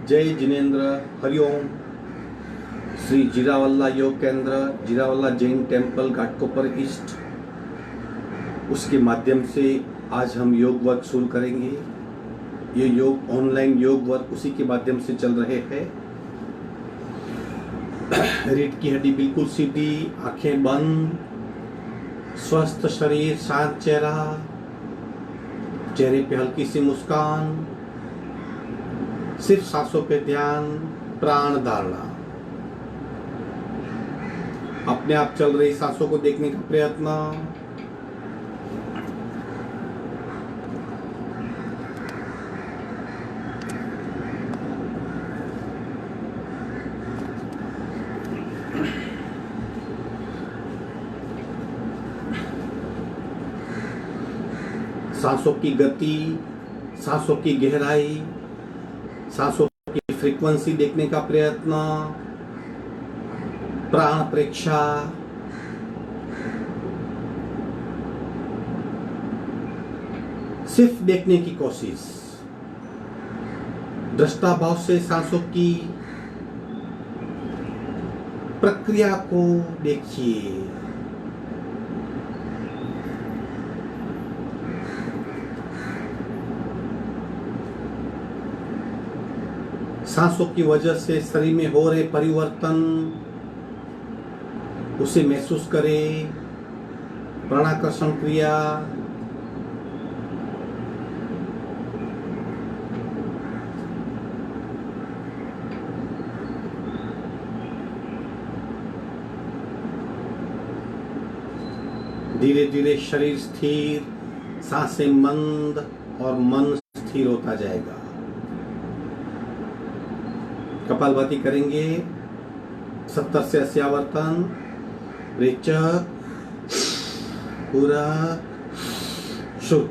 जय जिनेन्द्र, हरिओम। श्री जीरावल्ला योग केंद्र, जीरावल्ला जैन टेम्पल, घाटकोपर ईस्ट, उसके माध्यम से आज हम योग वर्क शुरू करेंगे। ये योग ऑनलाइन योग वर्क उसी के माध्यम से चल रहे हैं। रीढ़ की हड्डी बिल्कुल सीधी, आंखें बंद, स्वस्थ शरीर, शांत चेहरा, चेहरे पे हल्की सी मुस्कान, सिर्फ सांसों पे ध्यान, प्राण धारणा। अपने आप चल रही सांसों को देखने का प्रयत्न। सांसों की गति, सांसों की गहराई, सांसों की फ्रीक्वेंसी देखने का प्रयत्न, प्राण प्रेक्षा। सिर्फ देखने की कोशिश, दृष्टा भाव से सांसों की प्रक्रिया को देखिए। सांसों की वजह से शरीर में हो रहे परिवर्तन, उसे महसूस करें। प्राणाकर्षण क्रिया, धीरे धीरे शरीर स्थिर, सांसें मंद और मन स्थिर होता जाएगा। कपालभाति करेंगे 70 से 80 आवर्तन। रेचक, पूरा, शुद्ध।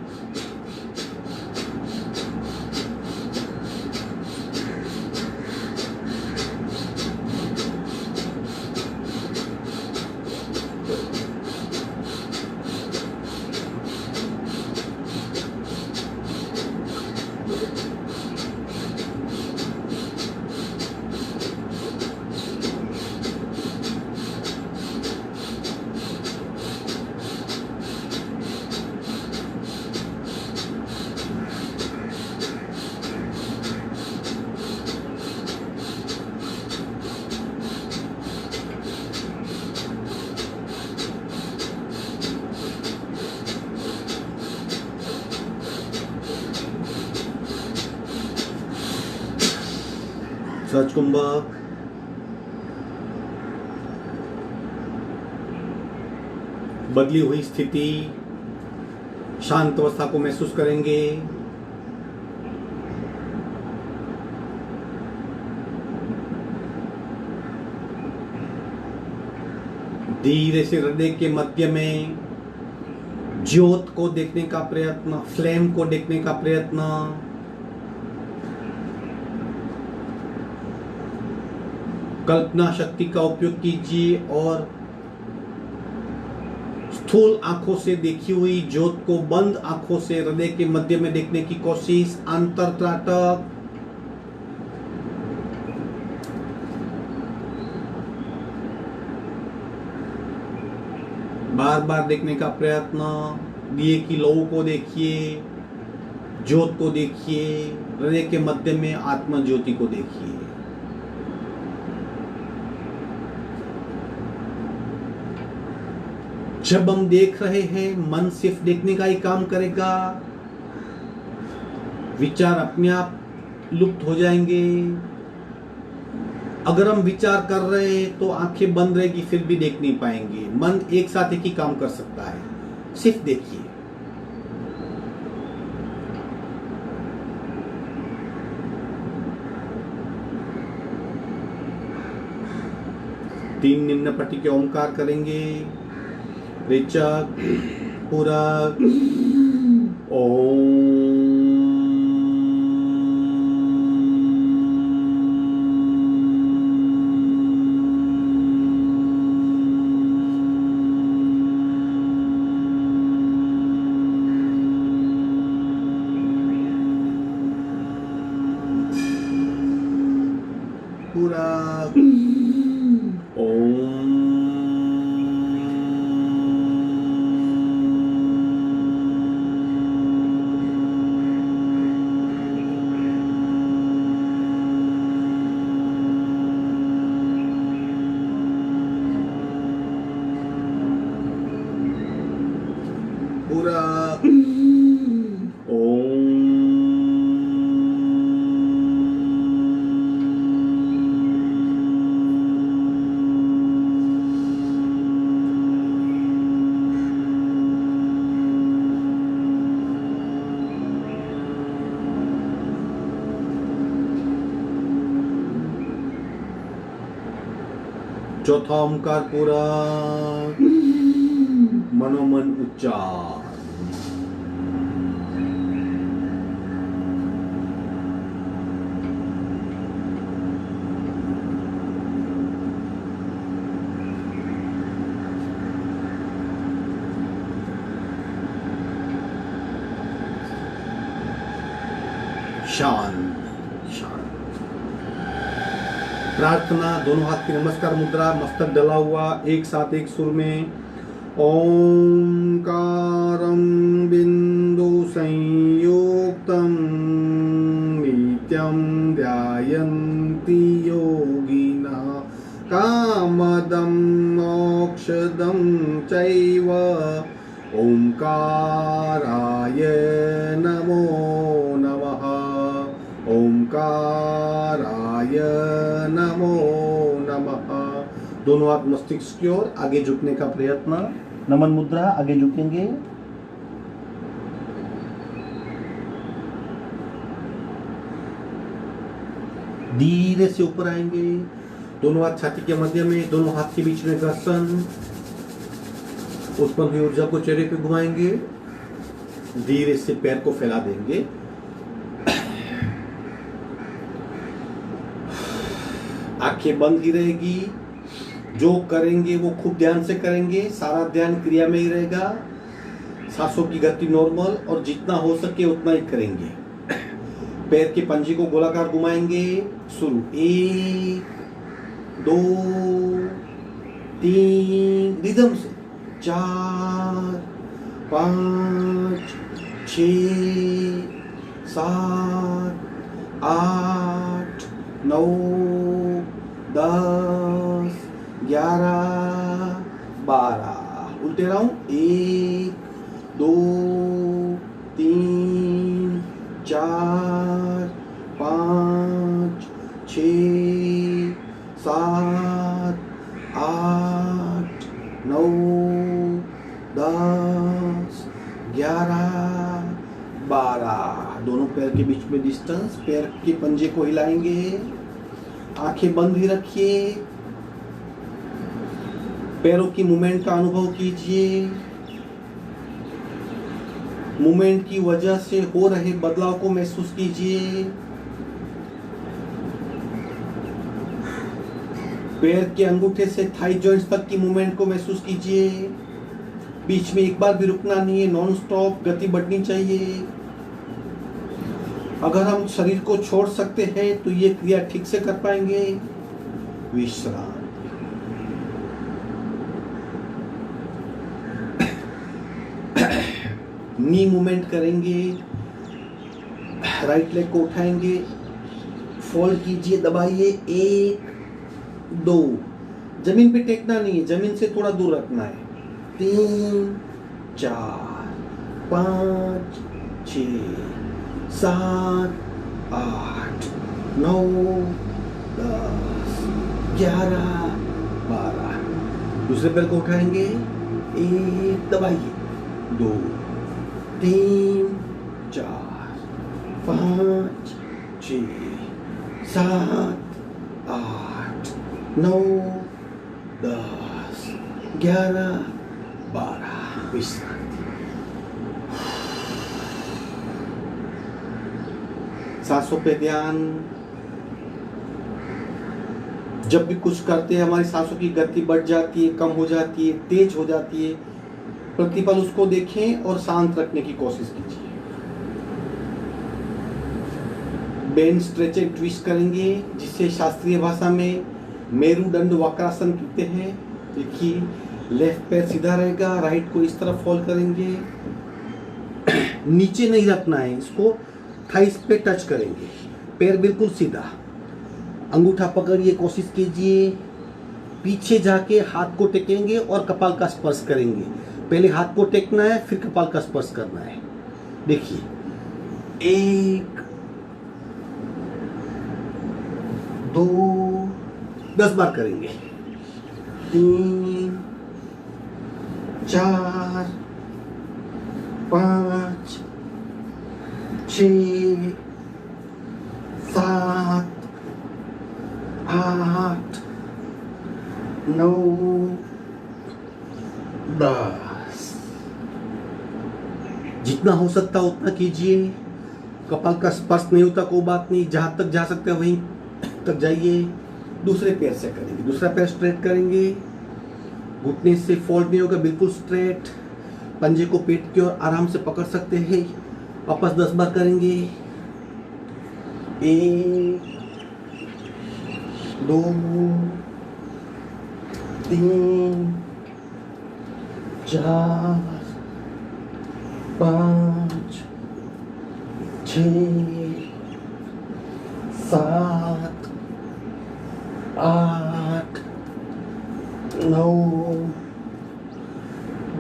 सहज कुंभक, बदली हुई स्थिति, शांत अवस्था को महसूस करेंगे। धीरे से हृदय के मध्य में ज्योत को देखने का प्रयत्न, फ्लेम को देखने का प्रयत्न। कल्पना शक्ति का उपयोग कीजिए और स्थूल आंखों से देखी हुई ज्योत को बंद आंखों से हृदय के मध्य में देखने की कोशिश। अंतर त्राटक, बार बार देखने का प्रयत्न। दिए की लौ को देखिए, ज्योत को देखिए, हृदय के मध्य में आत्मा ज्योति को देखिए। जब हम देख रहे हैं, मन सिर्फ देखने का ही काम करेगा। विचार अपने आप लुप्त हो जाएंगे। अगर हम विचार कर रहे हैं तो आंखें बंद रहेगी, फिर भी देख नहीं पाएंगे। मन एक साथ एक ही काम कर सकता है, सिर्फ देखिए। तीन निम्न पट्टी के ओमकार करेंगे। रेचक, पूरक, ओम। पूरा ओम। पूरा चौथा ओंकार पूरा मनोमन उच्चार। शांत शांत। प्रार्थना, दोनों हाथ की नमस्कार मुद्रा, मस्तक डला हुआ, एक साथ एक सुर में ओंकारं बिंदु संयुक्तं नित्यं ध्यायन्ति योगिनः कामदं मोक्षदं चैव ओंकाराय नमो नमः। ओंकाराय नमो नमः। दोनों हाथ मस्तिष्क की ओर, आगे झुकने का प्रयत्न। नमन मुद्रा, आगे झुकेंगे। धीरे से ऊपर आएंगे, दोनों हाथ छाती के मध्य में, दोनों हाथ के बीच में घर्षण। उत्पन्न हुई ऊर्जा को चेहरे पे घुमाएंगे, धीरे से पैर को फैला देंगे। आंखें बंद ही रहेगी। जो करेंगे वो खूब ध्यान से करेंगे, सारा ध्यान क्रिया में ही रहेगा। सांसों की गति नॉर्मल, और जितना हो सके उतना ही करेंगे। पैर के पंजे को गोलाकार घुमाएंगे। शुरू, 1 2 3, रिदम से 4 5 6 7 8 9 10 11 12। उल्टे राउंड, 1 2 3 4 5 6 7 8 9 10 11 12। दोनों पैर के बीच में डिस्टेंस, पैर के पंजे को हिलाएंगे। आंखें बंद ही रखिए, पैरों की मूवमेंट का अनुभव कीजिए। मूवमेंट की वजह से हो रहे बदलाव को महसूस कीजिए। पैर के अंगूठे से थाई जॉइंट्स तक की मूवमेंट को महसूस कीजिए। बीच में एक बार भी रुकना नहीं है, नॉन स्टॉप गति बढ़नी चाहिए। अगर हम शरीर को छोड़ सकते हैं तो ये क्रिया ठीक से कर पाएंगे। विश्राम। नी मूवमेंट करेंगे, राइट लेग को उठाएंगे, फोल्ड कीजिए, दबाइए। 1 2, जमीन पे टेकना नहीं है, जमीन से थोड़ा दूर रखना है। 3 4 5 6 7 8 9 10 11 12। दूसरे पैर को उठाएंगे, 1 दबाइए, 2 3 4 5 6 7 8 9 10 11 12। विश्रांति। सांसों पे ध्यान। जब भी कुछ करते हैं हमारी सांसों की गति बढ़ जाती है, कम हो जाती है, तेज हो जाती है। प्रतिपल उसको देखें और शांत रखने की कोशिश कीजिए। बेंड स्ट्रेच एंड ट्विस्ट करेंगे, जिसे शास्त्रीय भाषा में मेरुदंड वक्रासन कहते हैं। देखिए, लेफ्ट पैर सीधा रहेगा, राइट को इस तरफ फोल्ड करेंगे, नीचे नहीं रखना है, इसको थाइस पे टच करेंगे, पैर बिल्कुल सीधा, अंगूठा पकड़िए, कोशिश कीजिए, पीछे जाके हाथ को टेकेंगे और कपाल का स्पर्श करेंगे। पहले हाथ को टेकना है, फिर कपाल का स्पर्श करना है। देखिए, 1 2 10 बार करेंगे, 3 4 5 6 7 8 9 10। जितना हो सकता उतना कीजिए। कपाल का स्पर्श नहीं होता कोई बात नहीं, जहां तक जा सकते हैं वहीं तक जाइए। दूसरे पैर से करेंगे, दूसरा पैर स्ट्रेट करेंगे, घुटने से फोल्ड नहीं होगा, बिल्कुल स्ट्रेट। पंजे को पेट की ओर आराम से पकड़ सकते हैं। वापस 10 बार करेंगे, 1 2 3 4 5 6 7 8 9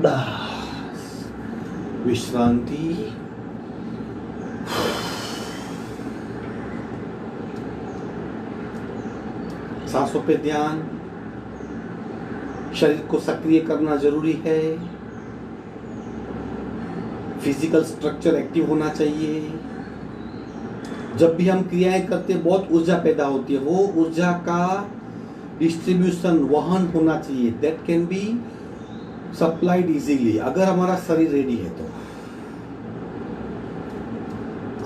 10। विश्रांति। सांसों पे ध्यान। शरीर को सक्रिय करना जरूरी है। फिजिकल स्ट्रक्चर एक्टिव होना चाहिए। जब भी हम क्रियाएं करते हैं बहुत ऊर्जा पैदा होती है, वो ऊर्जा का डिस्ट्रीब्यूशन, वहन होना चाहिए। That can be supplied easily, अगर हमारा शरीर रेडी है तो।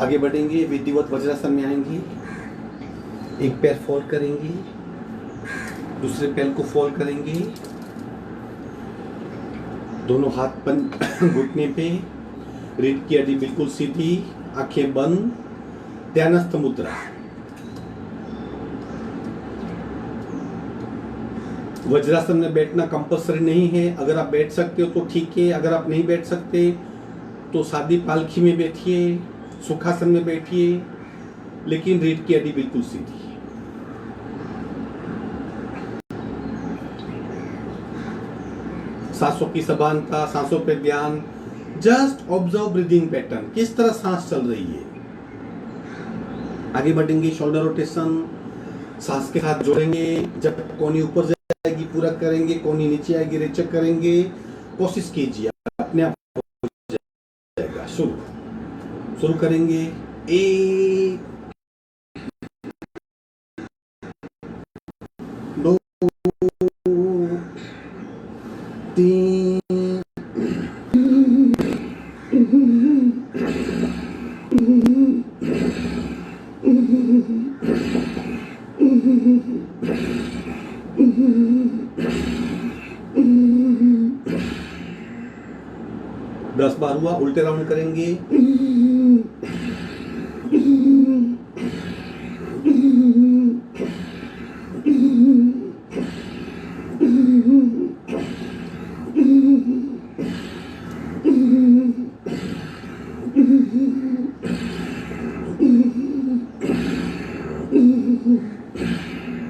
आगे बढ़ेंगे, विधिवत वज्रासन में आएंगे। एक पैर फोल्ड करेंगे, दूसरे पैर को फोल्ड करेंगे, दोनों हाथ घुटने पे, रीढ़ की हड्डी बिल्कुल सीधी, आंखें बंद, ध्यानस्थ मुद्रा। वज्रासन में बैठना कंपल्सरी नहीं है। अगर आप बैठ सकते हो तो ठीक है, अगर आप नहीं बैठ सकते तो सादी पालखी में बैठिए, सुखासन में बैठिए, लेकिन रीढ़ की हड्डी बिल्कुल सीधी। सांसों की समानता, सांसों पे ध्यान। जस्ट ऑब्जर्व ब्रीदिंग पैटर्न, किस तरह सांस चल रही है। आगे बढ़ेंगे, शोल्डर रोटेशन, सांस के साथ जोड़ेंगे। जब कोनी ऊपर जाएगी पूरा करेंगे, कोनी नीचे आएगी रेचक करेंगे। कोशिश कीजिए, अपने आप हो जाएगा। शुरू करेंगे। 1 2 3 10 बार हुआ। उल्टे राउंड करेंगे।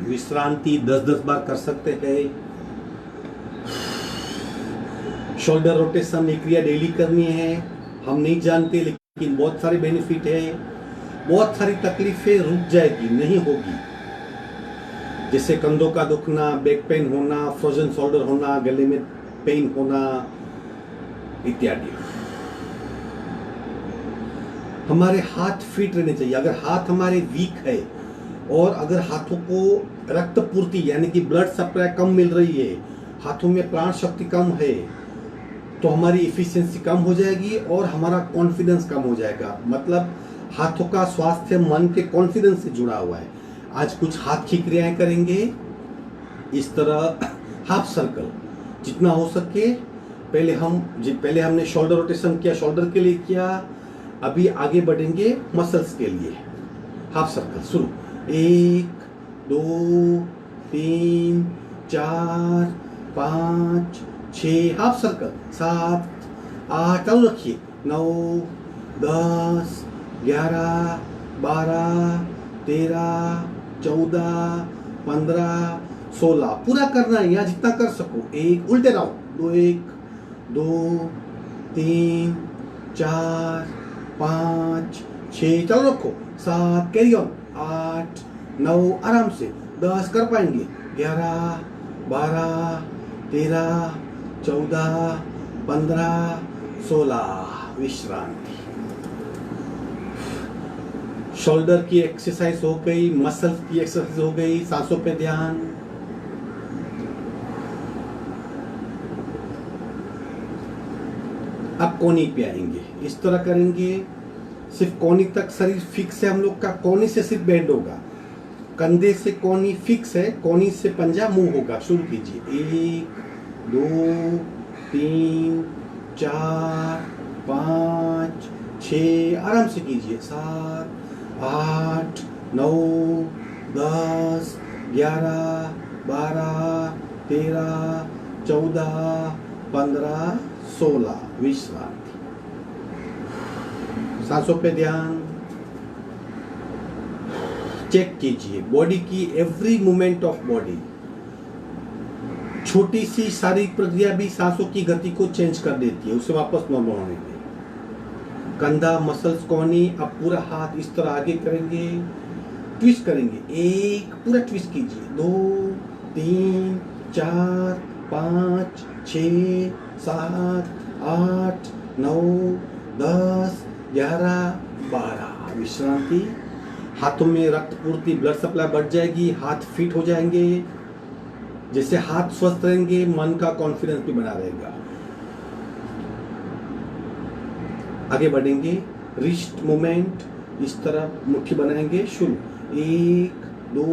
विश्रांति 10-10 बार कर सकते हैं। शोल्डर रोटेशन ये क्रिया डेली करनी है। हम नहीं जानते, लेकिन बहुत सारे बेनिफिट है। बहुत सारी तकलीफें रुक जाएगी, नहीं होगी। जैसे कंधों का दुखना, बैक पेन होना, फ्रोजन शोल्डर होना, गले में पेन होना इत्यादि। हमारे हाथ फिट रहने चाहिए। अगर हाथ हमारे वीक है और अगर हाथों को रक्त पूर्ति यानी कि ब्लड सप्लाई कम मिल रही है, हाथों में प्राण शक्ति कम है, तो हमारी इफिशिएंसी कम हो जाएगी और हमारा कॉन्फिडेंस कम हो जाएगा। मतलब हाथों का स्वास्थ्य मन के कॉन्फिडेंस से जुड़ा हुआ है। आज कुछ हाथ की क्रियाएं करेंगे। इस तरह हाफ सर्कल जितना हो सके। पहले हमने शोल्डर रोटेशन किया, शोल्डर के लिए किया। अभी आगे बढ़ेंगे मसल्स के लिए। हाफ सर्कल शुरू, 1 2 3 4 5 6, हाफ सर्कल 7 8, चालू रखिए, 9 10 11 12 13 14 15 16, पूरा करना है यहाँ जितना कर सको। एक उल्टे राउंड, 2 1 2 3 4 5 6, चालू रखो, 7 कैरी ऑन, 8 9 आराम से, 10 कर पाएंगे, 11 12 13 14 15 16, विश्रांति। शोल्डर की एक्सरसाइज हो गई, मसल्स की एक्सरसाइज हो गई, सांसों पे ध्यान। अब कोनी पे आएंगे, इस तरह करेंगे, सिर्फ कोनी तक शरीर फिक्स है हम लोग का, कोनी से सिर्फ बेंड होगा, कंधे से कोनी फिक्स है, कोनी से पंजा मूव होगा। शुरू कीजिए, 1 2 3 4 5 6, आराम से कीजिए, 7 8 9 10 11 12 13 14 15 16, विश्रांति। सांसों पे ध्यान। चेक कीजिए बॉडी की एवरी मूवमेंट ऑफ बॉडी, छोटी सी शारीरिक प्रक्रिया भी सांसों की गति को चेंज कर देती है, उसे वापस नॉर्मल होने के। कंधा, मसल्स, कोहनी, अब पूरा हाथ इस तरह आगे करेंगे, ट्विस्ट करेंगे, एक पूरा ट्विस्ट कीजिए, 2 3 4 5 6 7 8 9 10 11 12, विश्रांति। हाथों में रक्त पूर्ति, ब्लड सप्लाई बढ़ जाएगी, हाथ फिट हो जाएंगे। जैसे हाथ स्वस्थ रहेंगे, मन का कॉन्फिडेंस भी बना रहेगा। आगे बढ़ेंगे, रिस्ट मूवमेंट, इस तरह मुट्ठी बनाएंगे। शुरू, 1 2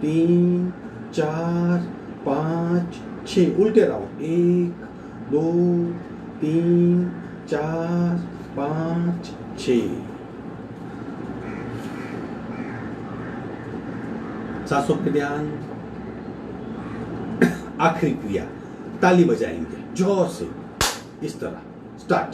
3 4 5 6, उल्टे राउंड, 1 2 3 4 5 6। सांसों पे ध्यान। आखिरी क्रिया, ताली बजाएंगे जोर से, इस तरह। स्टार्ट।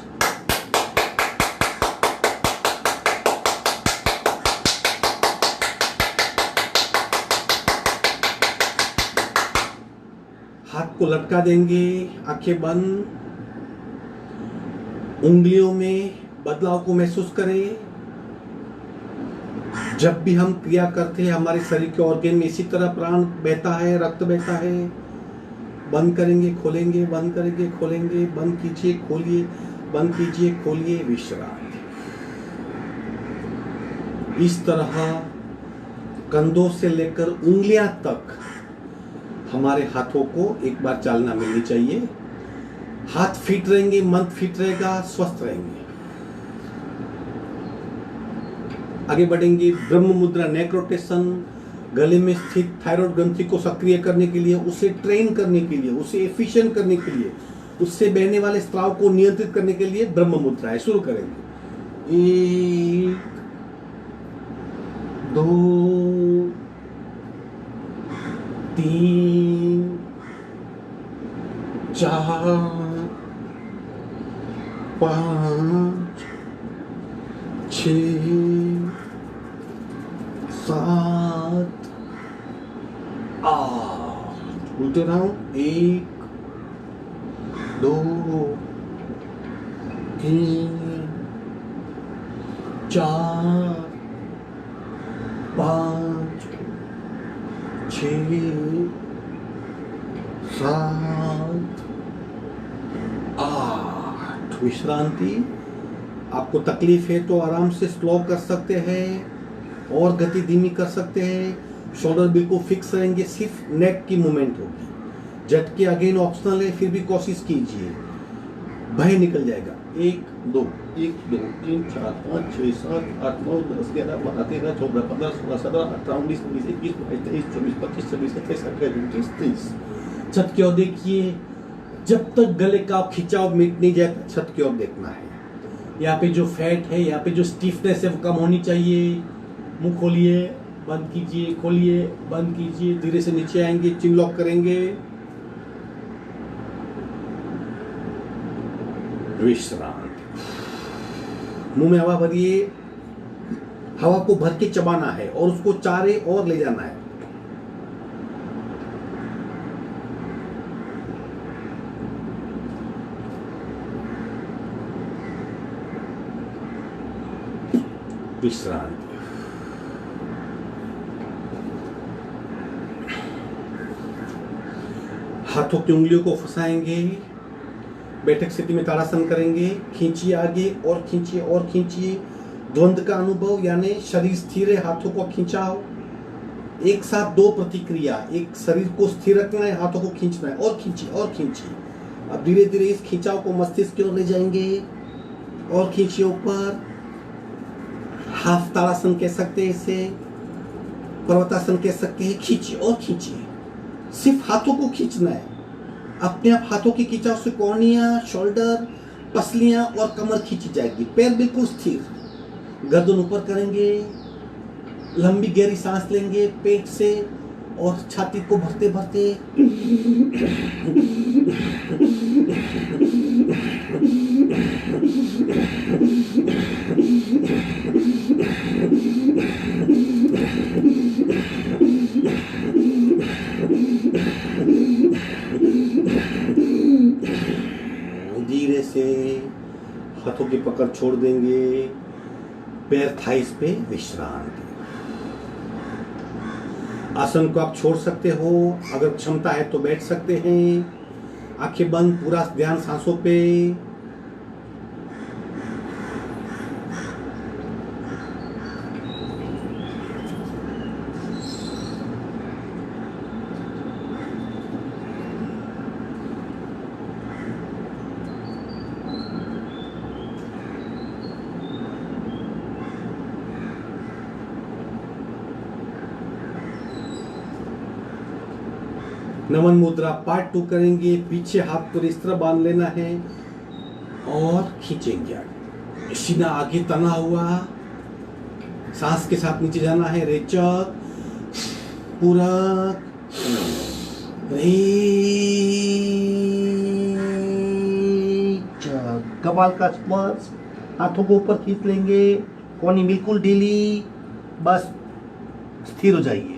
हाथ को लटका देंगे, आंखें बंद, उंगलियों में बदलाव को महसूस करें। जब भी हम क्रिया करते हैं, हमारे शरीर के ऑर्गन में इसी तरह प्राण बहता है, रक्त बहता है। बंद करेंगे, खोलेंगे, बंद करेंगे, खोलेंगे, बंद कीजिए, खोलिए, बंद कीजिए, खोलिए, विश्रांति। इस तरह कंधों से लेकर उंगलियां तक हमारे हाथों को एक बार चालना मिलनी चाहिए। हाथ फिट रहेंगे, मन फिट रहेगा, स्वस्थ रहेंगे। आगे बढ़ेंगे, ब्रह्म मुद्रा, नेक रोटेशन, गले में स्थित थायराइड ग्रंथि को सक्रिय करने के लिए, उसे ट्रेन करने के लिए, उसे एफिशिएंट करने के लिए, उससे बहने वाले स्राव को नियंत्रित करने के लिए ब्रह्म मुद्रा है। शुरू करेंगे, 1 2 3 4 5 6 7 8, उल्टे राउंड, 1 2 3 4 5 6 7 8, विश्रांति। आपको तकलीफ है तो आराम से स्लो कर सकते हैं और गति धीमी कर सकते हैं। शोल्डर बिल्कुल फिक्स रहेंगे, सिर्फ नेक की मूवमेंट होगी। झटके अगेन ऑप्शनल है, फिर भी कोशिश कीजिए, भय निकल जाएगा। 1 2 1 2 3 4 5 6 7 8 9 10 11 12 13 14 15 16 17 18 19 20 21 22 23 24 25 26 27 28 29 30। छत की ओर देखिए, जब तक गले का खिंचाव मिट नहीं जाए छत की ओर देखना है। यहाँ पे जो फैट है, यहाँ पे जो स्टिफनेस है वो कम होनी चाहिए। मुंह खोलिए, बंद कीजिए, खोलिए, बंद कीजिए, धीरे से नीचे आएंगे, चिन लॉक करेंगे, विश्राम। मुंह में हवा भरिए, हवा को भर के चबाना है और उसको चारे और ले जाना है। विश्रांति। हाथों की उंगलियों को फंसाएंगे, बैठक स्थिति में ताड़ासन करेंगे, खींचिए आगे और खींचिए और खींचिए। द्वंद्व का अनुभव यानी शरीर स्थिर है, हाथों को खींचाओ। एक साथ दो प्रतिक्रिया, एक शरीर को स्थिर रखना है, हाथों को खींचना है और खींचिए और खींचिए। अब धीरे धीरे इस खिंचाव को मस्तिष्क की ओर ले जाएंगे और खींचिए ऊपर। हाफ ताड़ासन कह सकते हैं इसे, पर्वतासन कह सकते हैं। खींचिए और खींचिए, सिर्फ हाथों को खींचना है। अपने आप हाथों के खिंचाव से कॉर्निया, शोल्डर, पसलियां और कमर खींची जाएगी। पैर बिल्कुल स्थिर, गर्दन ऊपर करेंगे, लंबी गहरी सांस लेंगे पेट से और छाती को भरते भरते धीरे से हाथों की पकड़ छोड़ देंगे, पैर थाइस पे विश्राम। आसन को आप छोड़ सकते हो, अगर क्षमता है तो बैठ सकते हैं। आंखें बंद, पूरा ध्यान सांसों पे। नमन मुद्रा पार्ट 2 करेंगे। पीछे हाथ पर इस तरह बांध लेना है और खींचेंगे आगे। सीना आगे तना हुआ, सांस के साथ नीचे जाना है। रेचक, पूरक, कपाल का स्पर्श, हाथों को ऊपर खींच लेंगे। कोहनी बिल्कुल ढीली, बस स्थिर हो जाइए।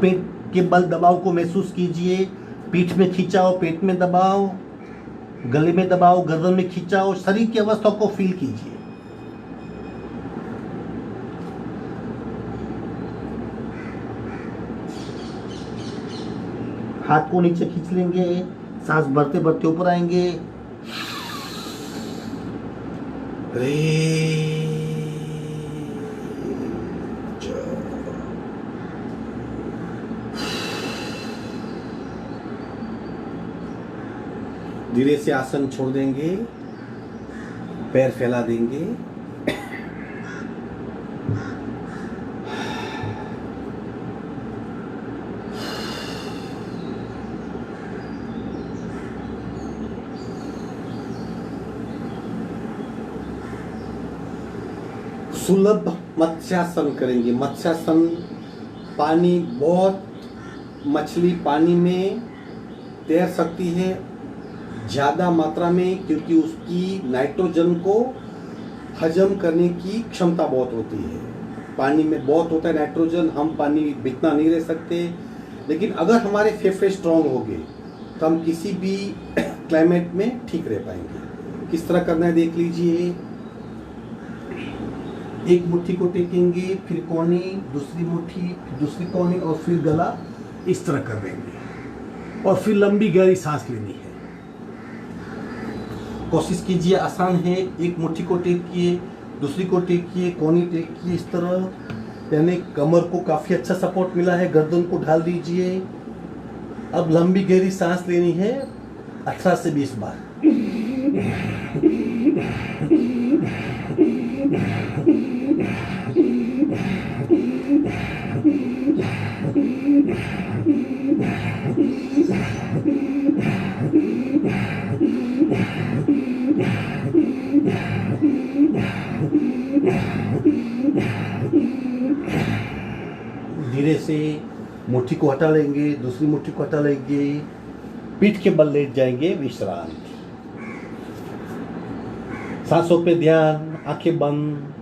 पेट के बल दबाव को महसूस कीजिए। पीठ में खिंचाओ, पेट में दबाओ, गले में दबाओ, गर्दन में खिंचाओ। शरीर की अवस्था को फील कीजिए। हाथ को नीचे खींच लेंगे, सांस भरते भरते ऊपर आएंगे। धीरे से आसन छोड़ देंगे, पैर फैला देंगे। सुलभ मत्स्यासन करेंगे। मत्स्यासन पानी, बहुत मछली पानी में तैर सकती है ज़्यादा मात्रा में, क्योंकि उसकी नाइट्रोजन को हजम करने की क्षमता बहुत होती है। पानी में बहुत होता है नाइट्रोजन, हम पानी बितना नहीं रह सकते। लेकिन अगर हमारे फेफड़े स्ट्रांग हो गए तो हम किसी भी क्लाइमेट में ठीक रह पाएंगे। किस तरह करना है देख लीजिए। एक मुट्ठी को टेकेंगे, फिर कोहनी, दूसरी मुट्ठी, फिर दूसरी कोहनी और फिर गला। इस तरह कर देंगे और फिर लंबी गहरी सांस लेनी है। कोशिश कीजिए, आसान है। एक मुट्ठी को टेकिए, दूसरी को टेकिए, कोहनी टेकिए, इस तरह। यानी कमर को काफ़ी अच्छा सपोर्ट मिला है। गर्दन को ढाल दीजिए। अब लंबी गहरी सांस लेनी है 18 से 20 बार। धीरे से मुट्ठी को हटा लेंगे, दूसरी मुट्ठी को हटा लेंगे, पीठ के बल लेट जाएंगे, विश्रांति। सांसों पे ध्यान, आंखें बंद।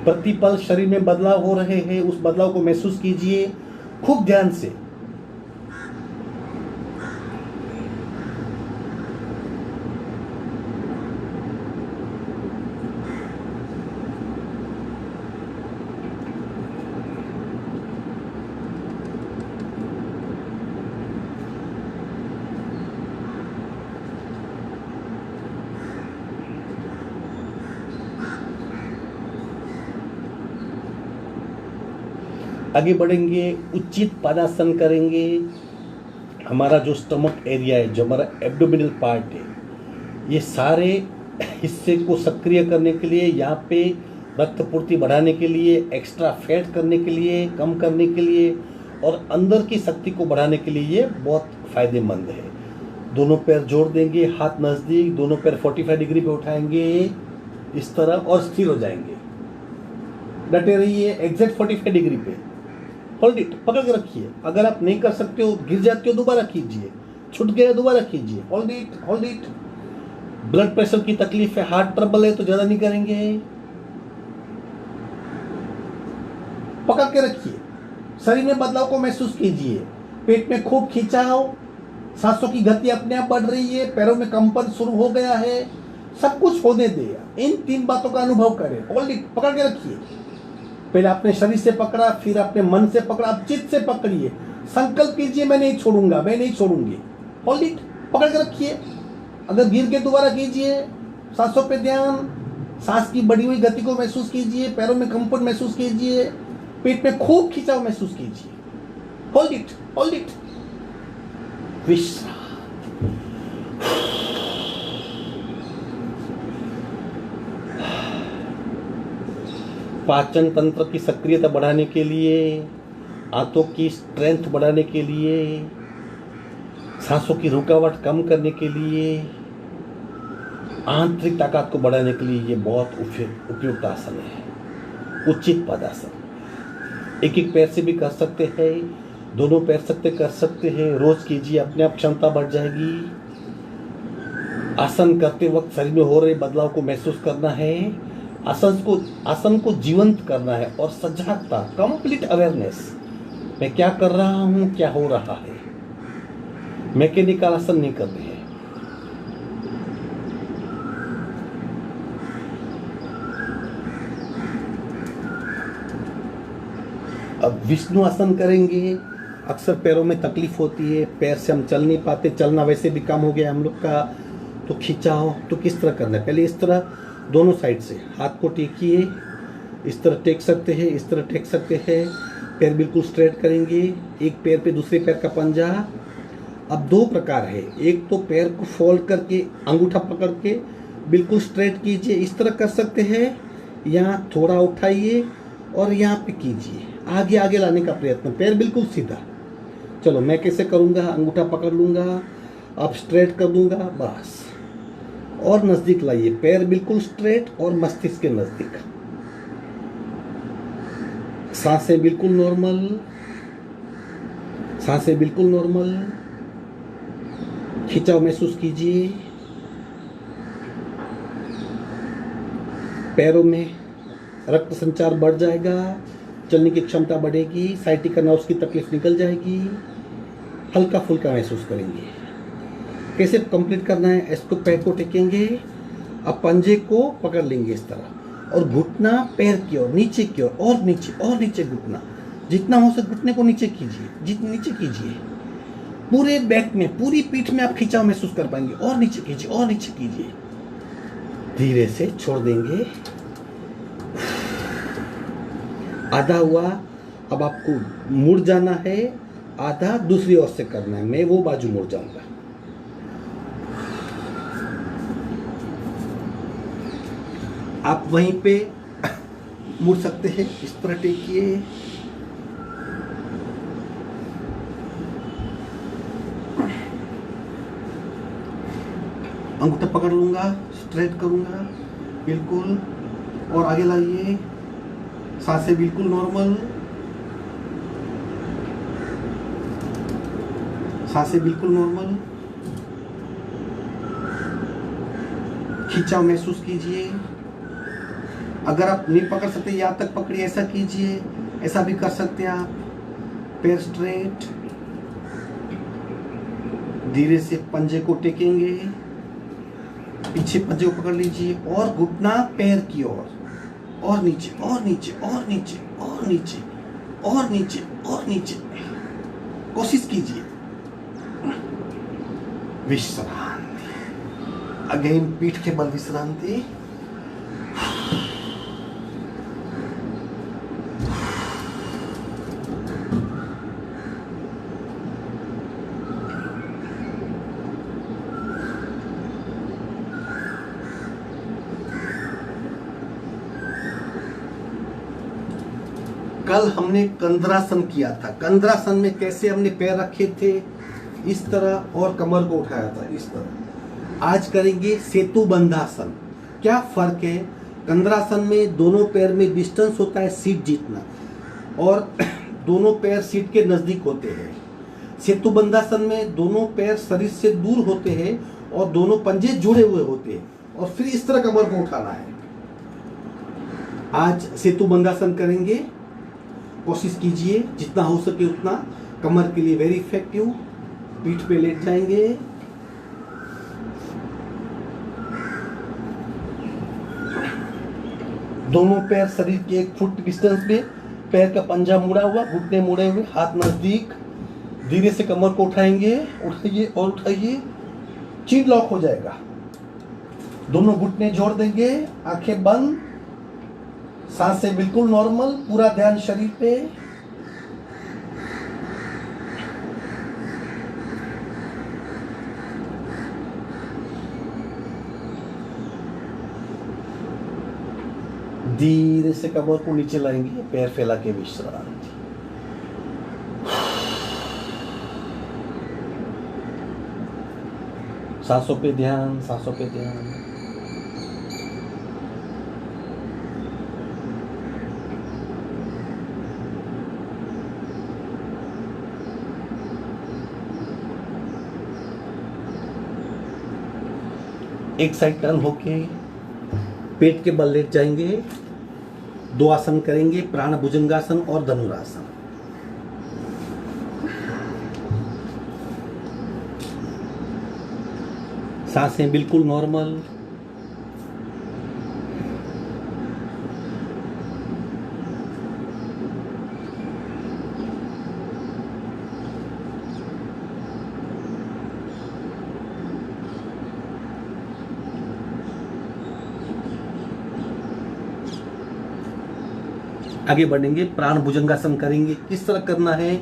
प्रतिपल शरीर में बदलाव हो रहे हैं, उस बदलाव को महसूस कीजिए खूब ध्यान से। आगे बढ़ेंगे, उचित पादासन करेंगे। हमारा जो स्टमक एरिया है, जो हमारा एब्डोमिनल पार्ट है, ये सारे हिस्से को सक्रिय करने के लिए, यहाँ पे रक्त पूर्ति बढ़ाने के लिए, एक्स्ट्रा फैट करने के लिए, कम करने के लिए और अंदर की शक्ति को बढ़ाने के लिए ये बहुत फायदेमंद है। दोनों पैर जोड़ देंगे, हाथ नज़दीक, दोनों पैर 45 डिग्री पे उठाएंगे इस तरह और स्थिर हो जाएंगे। डटे रहिए एग्जैक्ट 45 डिग्री पे। होल्ड इट, पकड़ के रखिए। अगर आप नहीं कर सकते हो, गिर जाते हो, दोबारा कीजिए। छूट गया दोबारा कीजिए। Hold it, hold it. Blood pressure की तकलीफ है, हार्ट ट्रबल है तो ज्यादा नहीं करेंगे। पकड़ के रखिए। शरीर में बदलाव को महसूस कीजिए। पेट में खूब खिंचाव, सांसों की गति अपने आप बढ़ रही है, पैरों में कंपन शुरू हो गया है। सब कुछ होने दे। इन 3 बातों का अनुभव करें। होल्ड इट, पकड़ के रखिए। पहले अपने शरीर से पकड़ा, फिर अपने मन से पकड़ा, अब चित्त से पकड़िए। संकल्प कीजिए, मैं नहीं छोड़ूंगा, मैं नहीं छोड़ूंगी। होल्ड इट, पकड़ के रखिए। अगर गिर के दोबारा कीजिए। सांसों पे ध्यान, सांस की बढ़ी हुई गति को महसूस कीजिए, पैरों में कंपन महसूस कीजिए, पेट में खूब खिंचाव महसूस कीजिए। Hold it, hold it. विश्राम। पाचन तंत्र की सक्रियता बढ़ाने के लिए, आंतों की स्ट्रेंथ बढ़ाने के लिए, सांसों की रुकावट कम करने के लिए, आंतरिक ताकत को बढ़ाने के लिए ये बहुत उपयुक्त आसन है। उचित पदासन। एक एक पैर से भी कर सकते हैं, दोनों पैर से कर सकते हैं। रोज कीजिए, अपने आप क्षमता बढ़ जाएगी। आसन करते वक्त शरीर में हो रहे बदलाव को महसूस करना है। आसन को जीवंत करना है और सजगता, कंप्लीट अवेयरनेस। मैं क्या कर रहा हूं, क्या हो रहा है। मैकेनिकल आसन नहीं करने हैं। अब विष्णु आसन करेंगे। अक्सर पैरों में तकलीफ होती है, पैर से हम चल नहीं पाते, चलना वैसे भी कम हो गया हम लोग का, तो खिंचाओ। तो किस तरह करना है, पहले इस तरह दोनों साइड से हाथ को टेकिए। इस तरह टेक सकते हैं, इस तरह टेक सकते हैं। पैर बिल्कुल स्ट्रेट करेंगे। एक पैर पे दूसरे पैर का पंजा। अब 2 प्रकार है। एक तो पैर को फोल्ड करके अंगूठा पकड़ के बिल्कुल स्ट्रेट कीजिए, इस तरह कर सकते हैं। यहाँ थोड़ा उठाइए और यहाँ पे कीजिए, आगे आगे लाने का प्रयत्न। पैर बिल्कुल सीधा। चलो मैं कैसे करूँगा, अंगूठा पकड़ लूँगा, अब स्ट्रेट कर दूँगा, बस। और नजदीक लाइए, पैर बिल्कुल स्ट्रेट और मस्तिष्क के नजदीक। सांसें बिल्कुल नॉर्मल, सांसें बिल्कुल नॉर्मल। खिंचाव महसूस कीजिए। पैरों में रक्त संचार बढ़ जाएगा, चलने की क्षमता बढ़ेगी, साइटिका नर्व्स की तकलीफ निकल जाएगी। हल्का फुल्का महसूस करेंगे। कैसे कंप्लीट करना है, इसको पैर को टेकेंगे, अब पंजे को पकड़ लेंगे इस तरह और घुटना पैर की ओर, नीचे की ओर, और नीचे घुटना। जितना हो सके घुटने को नीचे कीजिए, जितना नीचे कीजिए। पूरे बैक में, पूरी पीठ में आप खिंचाव महसूस कर पाएंगे। और नीचे कीजिए, और नीचे कीजिए। धीरे से छोड़ देंगे। आधा हुआ अब आपको मुड़ जाना है, आधा दूसरी ओर से करना है। मैं वो बाजू मुड़ जाऊंगा। आप वहीं पे मुड़ सकते हैं, इस तरह टेकिए। अंगूठा पकड़ लूंगा, स्ट्रेट करूंगा बिल्कुल, और आगे लाइए। सांसें बिल्कुल नॉर्मल, सांसें बिल्कुल नॉर्मल। खिंचाव महसूस कीजिए। अगर आप नहीं पकड़ सकते, यहाँ तक पकड़िए, ऐसा कीजिए। ऐसा भी कर सकते हैं आप। पैर स्ट्रेट, धीरे से पंजे को टेकेंगे, पीछे पंजे को पकड़ लीजिए और घुटना पैर की ओर, और नीचे और नीचे और नीचे और नीचे और नीचे और नीचे। कोशिश कीजिए। विश्रांति, अगेन पीठ के बल विश्रांति। कल हमने कंद्रासन किया था। कंद्रासन में कैसे हमने पैर रखे थे, इस तरह, और कमर को उठाया था इस तरह। आज करेंगे सेतु बंधासन। क्या फर्क है? कंद्रासन में दोनों पैर में डिस्टेंस होता है सीट जितना, और दोनों पैर सीट के नजदीक होते हैं। सेतु बंधासन में दोनों पैर शरीर से दूर होते हैं और दोनों पंजे जुड़े हुए होते हैं, और फिर इस तरह कमर को उठाना है। आज सेतु बंधासन करेंगे। कोशिश कीजिए जितना हो सके उतना, कमर के लिए वेरी इफेक्टिव। पीठ पे लेट जाएंगे, दोनों पैर शरीर के 1 फुट डिस्टेंस पे, पैर का पंजा मुड़ा हुआ, घुटने मुड़े हुए, हाथ नजदीक। धीरे से कमर को उठाएंगे, उठाइए और उठाइए। चिन लॉक हो जाएगा। दोनों घुटने जोड़ देंगे, आंखें बंद, सांसें बिल्कुल नॉर्मल, पूरा ध्यान शरीर पे। धीरे से कमर को नीचे लाएंगे, पैर फैला के विश्रांति। सांसों पे ध्यान, सांसों पे ध्यान। एक साइड टर्न होके पेट के बल लेट जाएंगे। 2 आसन करेंगे, प्राण भुजंगासन और धनुरासन। सांसें बिल्कुल नॉर्मल। आगे बढ़ेंगे, प्राण भुजंगासन करेंगे। किस तरह करना है?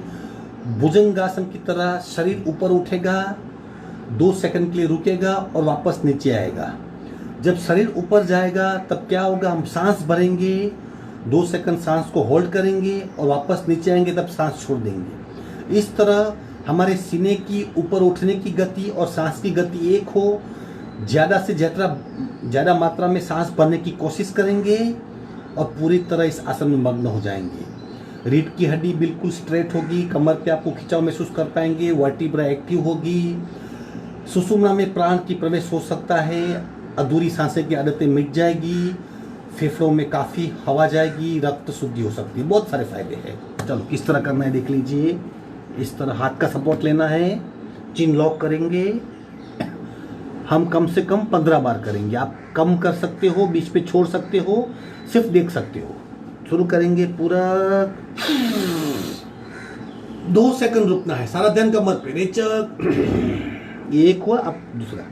भुजंगासन की तरह शरीर ऊपर उठेगा, 2 सेकंड के लिए रुकेगा और वापस नीचे आएगा। जब शरीर ऊपर जाएगा तब क्या होगा? हम सांस भरेंगे, 2 सेकंड सांस को होल्ड करेंगे और वापस नीचे आएंगे, तब सांस छोड़ देंगे। इस तरह हमारे सीने की ऊपर उठने की गति और सांस की गति एक हो। ज़्यादा से ज़्यादा मात्रा में सांस भरने की कोशिश करेंगे और पूरी तरह इस आसन में मग्न हो जाएंगे। रीढ़ की हड्डी बिल्कुल स्ट्रेट होगी, कमर पे आपको खिंचाव महसूस कर पाएंगे, वर्टिब्रा एक्टिव होगी, सुषुम्ना में प्राण की प्रवेश हो सकता है, अधूरी सांसें की आदतें मिट जाएगी, फेफड़ों में काफ़ी हवा जाएगी, रक्त शुद्धि हो सकती है। बहुत सारे फायदे हैं। चलो किस तरह करना है देख लीजिए। इस तरह हाथ का सपोर्ट लेना है, चिन लॉक करेंगे। हम कम से कम 15 बार करेंगे। आप कम कर सकते हो, बीच पे छोड़ सकते हो, सिर्फ देख सकते हो। शुरू करेंगे। पूरा 2 सेकंड रुकना है, सारा ध्यान कमर पे। रेचक, एक हुआ, अब दूसरा।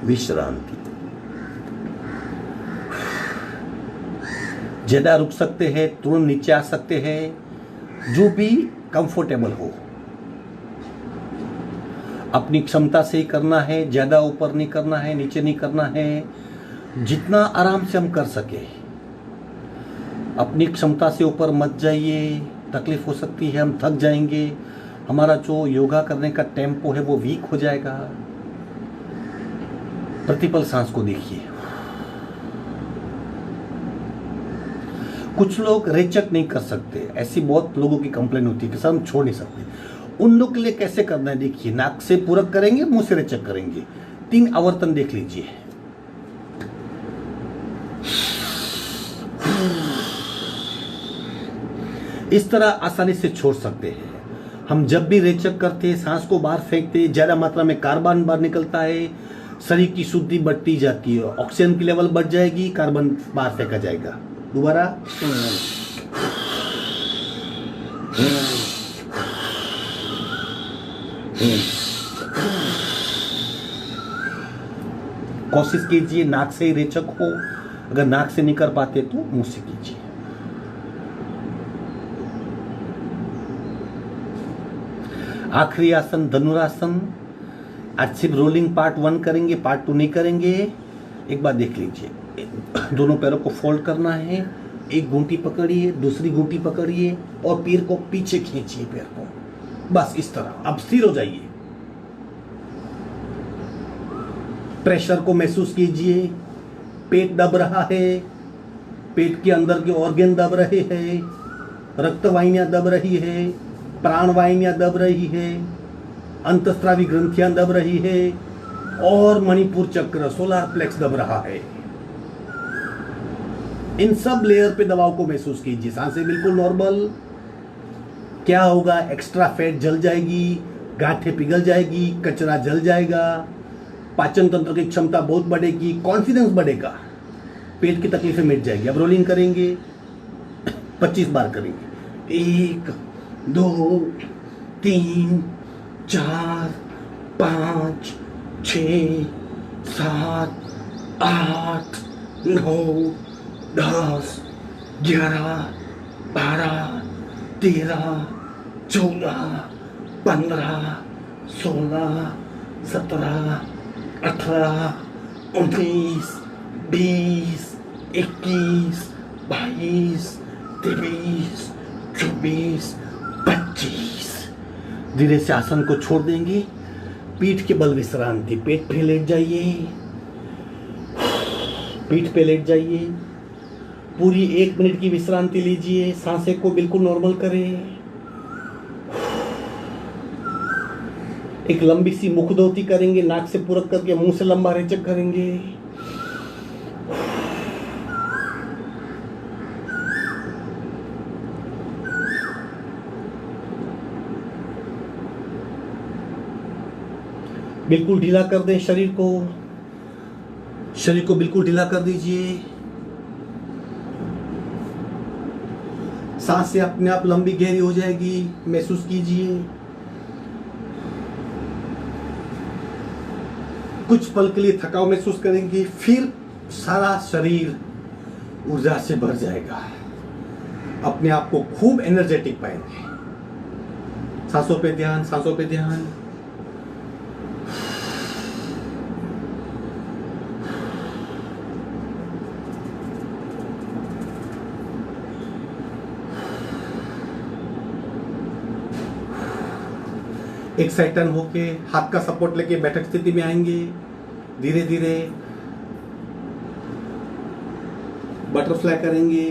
विश्रांति। ज्यादा रुक सकते हैं, तुरंत नीचे आ सकते हैं, जो भी कंफर्टेबल हो। अपनी क्षमता से ही करना है, ज्यादा ऊपर नहीं करना है, नीचे नहीं करना है, जितना आराम से हम कर सके। अपनी क्षमता से ऊपर मत जाइए, तकलीफ हो सकती है, हम थक जाएंगे, हमारा जो योगा करने का टेम्पो है वो वीक हो जाएगा। प्रतिपल सांस को देखिए। कुछ लोग रेचक नहीं कर सकते, ऐसी बहुत लोगों की कंप्लेन होती है कि सर हम छोड़ नहीं सकते। उन लोग के लिए कैसे करना है देखिए। नाक से पूरक करेंगे, मुंह से रेचक करेंगे। 3 आवर्तन देख लीजिए। इस तरह आसानी से छोड़ सकते हैं। हम जब भी रेचक करते हैं, सांस को बाहर फेंकते हैं, ज्यादा मात्रा में कार्बन बाहर निकलता है, शरीर की शुद्धि बढ़ती जाती है, ऑक्सीजन की लेवल बढ़ जाएगी, कार्बन बाहर फेंका जाएगा। दोबारा कोशिश कीजिए नाक से ही रेचक हो। अगर नाक से नहीं कर पाते तो मुंह से कीजिए। आखिरी आसन धनुरासन। आज सिर्फ रोलिंग पार्ट 1 करेंगे, पार्ट 2 नहीं करेंगे। एक बार देख लीजिए। दोनों पैरों को फोल्ड करना है, एक घूंटी पकड़िए, दूसरी घूंटी पकड़िए और पैर को पीछे खींचिए, पैर को बस इस तरह। अब स्थिर हो जाइए। प्रेशर को महसूस कीजिए। पेट दब रहा है, पेट के अंदर के ऑर्गन दब रहे हैं, रक्तवाहिनियां दब रही है, प्राणवाहिनियां दब रही है, अंतस्त्रावी ग्रंथियां दब रही है और मणिपुर चक्र सोलर प्लेक्स दब रहा है। इन सब लेयर पे दबाव को महसूस कीजिए। सांसें बिल्कुल नॉर्मल। क्या होगा? एक्स्ट्रा फैट जल जाएगी, गांठें पिघल जाएगी, कचरा जल जाएगा, पाचन तंत्र की क्षमता बहुत बढ़ेगी, कॉन्फिडेंस बढ़ेगा, पेट की तकलीफें मिट जाएगी। अब रोलिंग करेंगे, 25 बार करेंगे। 1 2 3 4 5 6 7 8 9 10 11 12 13 14 15 16 17 18 19 20 21 22 23 24 25। धीरे से आसन को छोड़ देंगे। पीठ के बल विश्रांति। पेट पे लेट जाइए, पीठ पे लेट जाइए। पूरी 1 मिनट की विश्रांति लीजिए। सांसें को बिल्कुल नॉर्मल करें। एक लंबी सी मुखधोती करेंगे, नाक से पूरक करके मुंह से लंबा रेचक करेंगे। बिल्कुल ढीला कर दें शरीर को। शरीर को बिल्कुल ढीला कर दीजिए। सांसें अपने आप लंबी गहरी हो जाएगी, महसूस कीजिए। कुछ पल के लिए थकाव महसूस करेंगे, फिर सारा शरीर ऊर्जा से भर जाएगा। अपने आप को खूब एनर्जेटिक पाएंगे। सांसों पे ध्यान, सांसों पे ध्यान। एक साइड टर्न होके हाथ का सपोर्ट लेके बैठक स्थिति में आएंगे। धीरे धीरे बटरफ्लाई करेंगे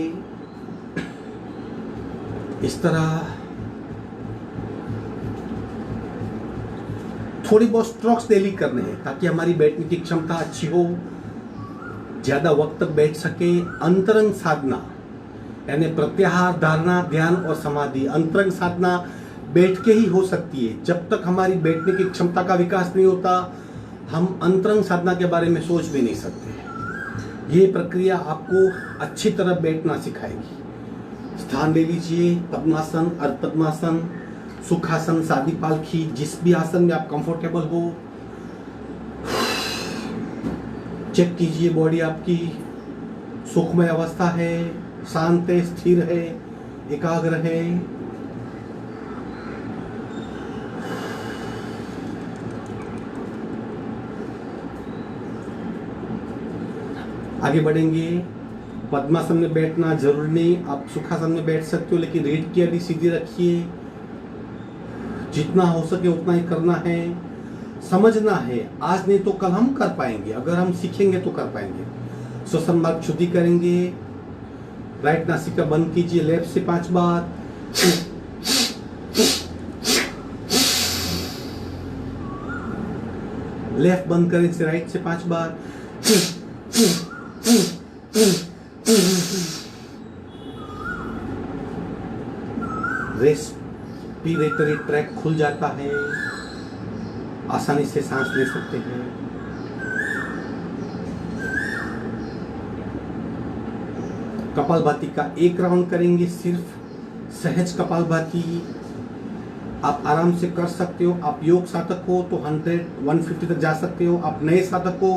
इस तरह। थोड़ी बहुत स्ट्रोक्स डेली करने हैं ताकि हमारी बैठने की क्षमता अच्छी हो, ज़्यादा वक्त तक बैठ सके। अंतरंग साधना यानी प्रत्याहार, धारणा, ध्यान और समाधि। अंतरंग साधना बैठ के ही हो सकती है। जब तक हमारी बैठने की क्षमता का विकास नहीं होता, हम अंतरंग साधना के बारे में सोच भी नहीं सकते। ये प्रक्रिया आपको अच्छी तरह बैठना सिखाएगी। स्थान ले लीजिए, पद्मासन, अर्ध पद्मासन, सुखासन, सादी पालखी, जिस भी आसन में आप कंफर्टेबल हो। चेक कीजिए बॉडी आपकी सुखमय अवस्था है, शांत है, स्थिर है, एकाग्र है। आगे बढ़ेंगे। पद्मासन में बैठना जरूरी नहीं, आप सुखासन में बैठ सकते हो, लेकिन रीढ़ की हड्डी सीधी रखिए। जितना हो सके उतना ही करना है। समझना है आज नहीं तो कल हम कर पाएंगे। अगर हम सीखेंगे तो कर पाएंगे। श्वसन मार्ग शुद्धि करेंगे। राइट नासिका बंद कीजिए लेफ्ट से 5 बार। लेफ्ट बंद करें से राइट से 5 बार। रेस्पिरेटरी ट्रैक खुल जाता है, आसानी से सांस ले सकते हैं। कपालभाति का 1 राउंड करेंगे, सिर्फ सहज कपालभाति। आप आराम से कर सकते हो। आप योग साधक हो तो 100-150 तक जा सकते हो। आप नए साधक हो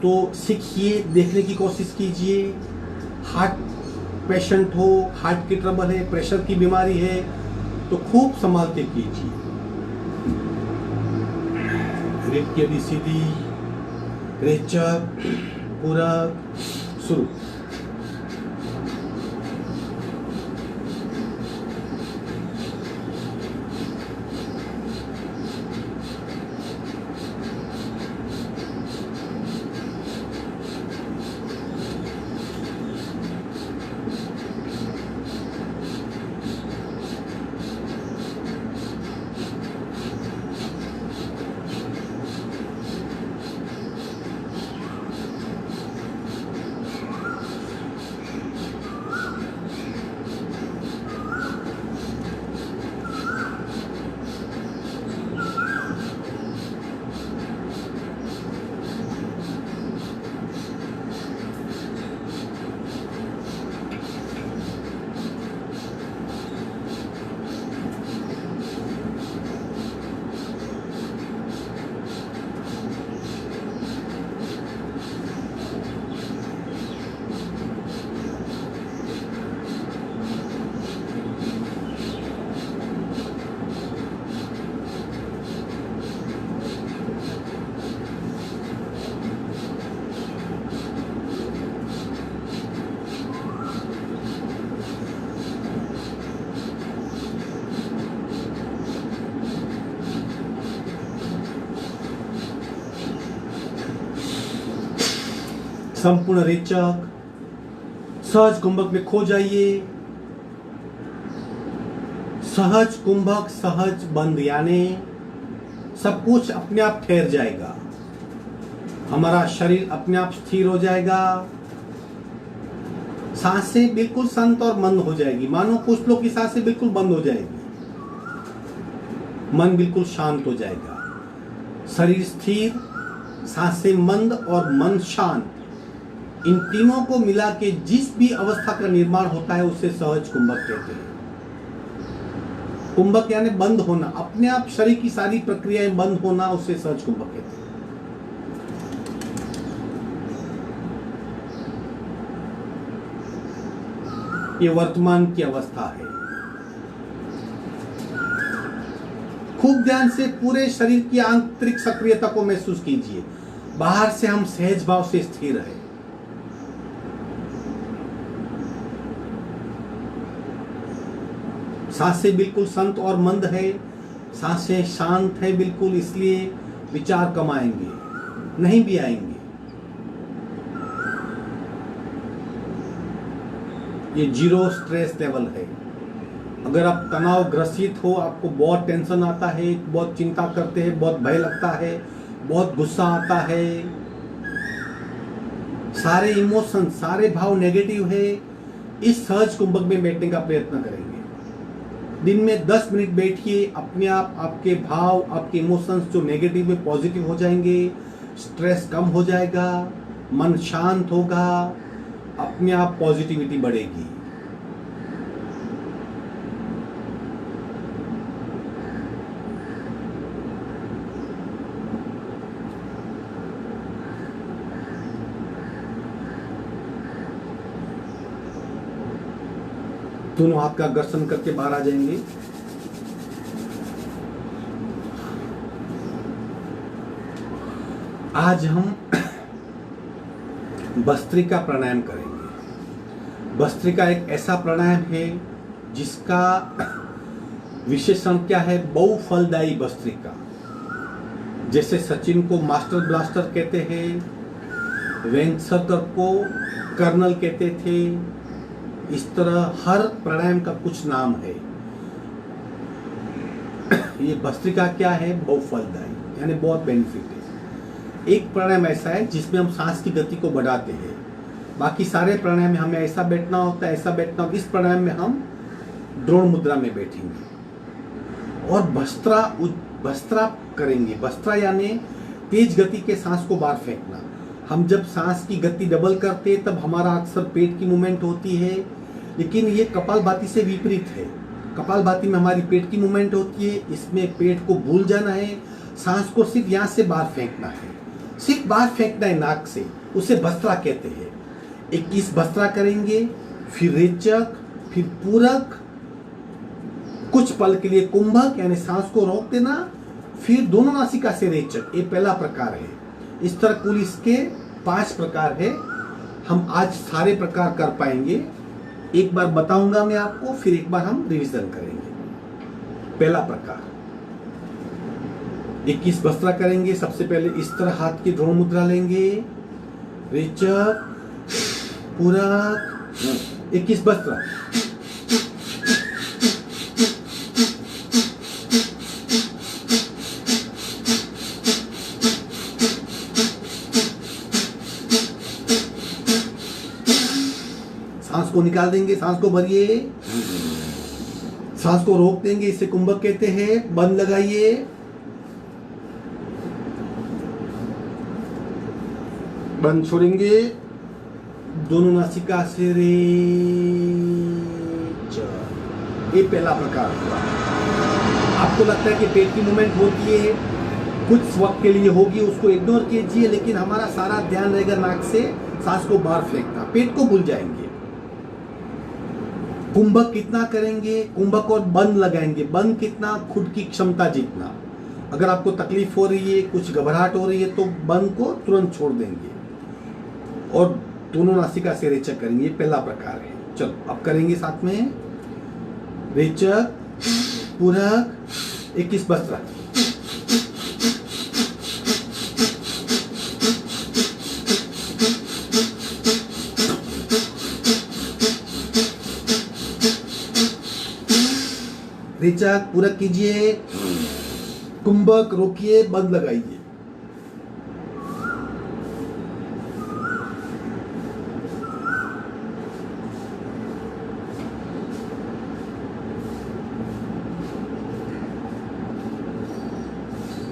तो सीखिए, देखने की कोशिश कीजिए। हार्ट पेशेंट हो, हार्ट की ट्रबल है, प्रेशर की बीमारी है तो खूब संभाल के कीजिए। रीढ़ की हड्डी सीधी, रेचक, पूरक, शुरू। संपूर्ण रेचक, सहज कुंभक में खो जाइए। सहज कुंभक, सहज बंद, यानी सब कुछ अपने आप ठहर जाएगा। हमारा शरीर अपने आप स्थिर हो जाएगा। सांसें बिल्कुल शांत और मंद हो जाएगी। मानो कुछ लोग की सांसें बिल्कुल बंद हो जाएगी। मन बिल्कुल शांत हो जाएगा। शरीर स्थिर, सांसें मंद और मन शांत, इन तीनों को मिला के जिस भी अवस्था का निर्माण होता है उसे सहज कुंभक कहते हैं। कुंभक यानी बंद होना, अपने आप शरीर की सारी प्रक्रियाएं बंद होना, उसे सहज कुंभक कहते हैं। ये वर्तमान की अवस्था है। खूब ध्यान से पूरे शरीर की आंतरिक सक्रियता को महसूस कीजिए। बाहर से हम सहज भाव से स्थिर है। सांसें बिल्कुल शांत और मंद है। सांसें शांत है बिल्कुल, इसलिए विचार कम आएंगे, नहीं भी आएंगे। ये 0 स्ट्रेस लेवल है। अगर आप तनाव ग्रसित हो, आपको बहुत टेंशन आता है, बहुत चिंता करते हैं, बहुत भय लगता है, बहुत गुस्सा आता है, सारे इमोशन, सारे भाव नेगेटिव है, इस सहज कुंभक में बैठने का प्रयत्न करेंगे। दिन में 10 मिनट बैठिए, अपने आप आपके भाव, आपके इमोशंस जो नेगेटिव में पॉजिटिव हो जाएंगे, स्ट्रेस कम हो जाएगा, मन शांत होगा, अपने आप पॉजिटिविटी बढ़ेगी। दोनों हाथ का घर्षण करके बाहर आ जाएंगे। आज हम भस्त्रिका प्राणायाम करेंगे। भस्त्रिका एक ऐसा प्राणायाम है जिसका विशेषण क्या है, बहुफलदायी भस्त्रिका। जैसे सचिन को मास्टर ब्लास्टर कहते हैं, वेंकसरकर को कर्नल कहते थे, इस तरह हर प्राणायाम का कुछ नाम है। ये भस्त्रिका क्या है, बहुफलदायी, यानी बहुत बेनिफिट है। एक प्राणायाम ऐसा है जिसमें हम सांस की गति को बढ़ाते हैं। बाकी सारे प्राणायाम में हमें ऐसा बैठना होता है, ऐसा बैठना होता है। इस प्राणायाम में हम ड्रोण मुद्रा में बैठेंगे और भस्त्रा करेंगे। भस्त्रा यानी तेज गति के सांस को बाहर फेंकना। हम जब सांस की गति डबल करते हैं तब हमारा अक्सर पेट की मूवमेंट होती है, लेकिन ये कपालभाति से विपरीत है। कपालभाति में हमारी पेट की मूवमेंट होती है, इसमें पेट को भूल जाना है, सांस को सिर्फ यहाँ से बाहर फेंकना है, सिर्फ बाहर फेंकना है नाक से, उसे भस्त्रा कहते हैं। 21 भस्त्रा करेंगे, फिर रेचक, फिर पूरक, कुछ पल के लिए कुंभक यानी सांस को रोक देना, फिर दोनों नासिका से रेचक। ये पहला प्रकार है। इस तरह कुल इसके 5 प्रकार है। हम आज सारे प्रकार कर पाएंगे। एक बार बताऊंगा मैं आपको, फिर एक बार हम रिवीजन करेंगे। पहला प्रकार 21 भस्त्रा करेंगे। सबसे पहले इस तरह हाथ की ड्रोण मुद्रा लेंगे, रेचक, पूरक, 21 भस्त्रा। सांस को निकाल देंगे, सांस को भरिए, सांस को रोक देंगे, इसे कुंभक कहते हैं। बंद लगाइए, बंद छोड़ेंगे, दोनों नासिका से ये पहला प्रकार हुआ। आपको लगता है कि पेट की मूवमेंट होती है, कुछ वक्त के लिए होगी, उसको इग्नोर कीजिए, लेकिन हमारा सारा ध्यान रहेगा नाक से सांस को बाहर फेंकना, पेट को भूल जाएंगे। कुंभक कितना करेंगे, कुंभक और बंद लगाएंगे। बंद कितना, खुद की क्षमता जितना। अगर आपको तकलीफ हो रही है, कुछ घबराहट हो रही है, तो बंद को तुरंत छोड़ देंगे और दोनों नासिका से रेचक करेंगे। पहला प्रकार है। चलो अब करेंगे साथ में रेचक, पूरक, 21 भस्त्रा। रेचक, पूरक कीजिए, कुंभक रोकिए, बंद लगाइए।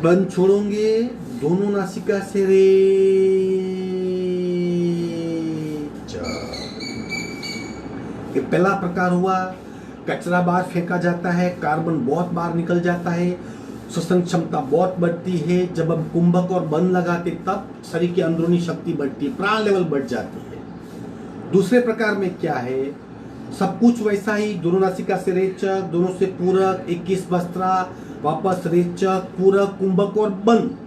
बंद छोड़ोगे, दोनों नासिका से ये पहला प्रकार हुआ। कचरा बाहर फेंका जाता है, कार्बन बहुत बाहर निकल जाता है, श्वसन क्षमता बहुत बढ़ती है। जब हम कुंभक और बंद लगाते तब शरीर की अंदरूनी शक्ति बढ़ती है, प्राण लेवल बढ़ जाती है। दूसरे प्रकार में क्या है, सब कुछ वैसा ही, दोनों नासिका से रेचक, दोनों से पूरक, 21 भस्त्रा, वापस रेचक, पूरक, कुंभक और बंद।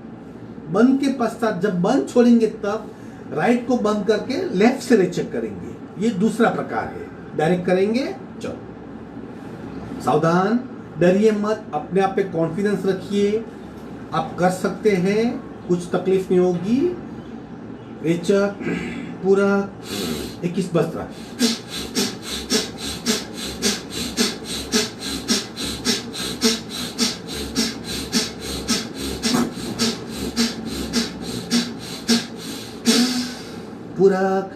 बंद के पश्चात जब बंद छोड़ेंगे तब राइट को बंद करके लेफ्ट से रेचक करेंगे। ये दूसरा प्रकार है। डायरेक्ट करेंगे। चलो सावधान, डरिए मत, अपने आप पे कॉन्फिडेंस रखिए, आप कर सकते हैं, कुछ तकलीफ नहीं होगी। रेचक, पूरक, 21 भस्त्रा। पूरक,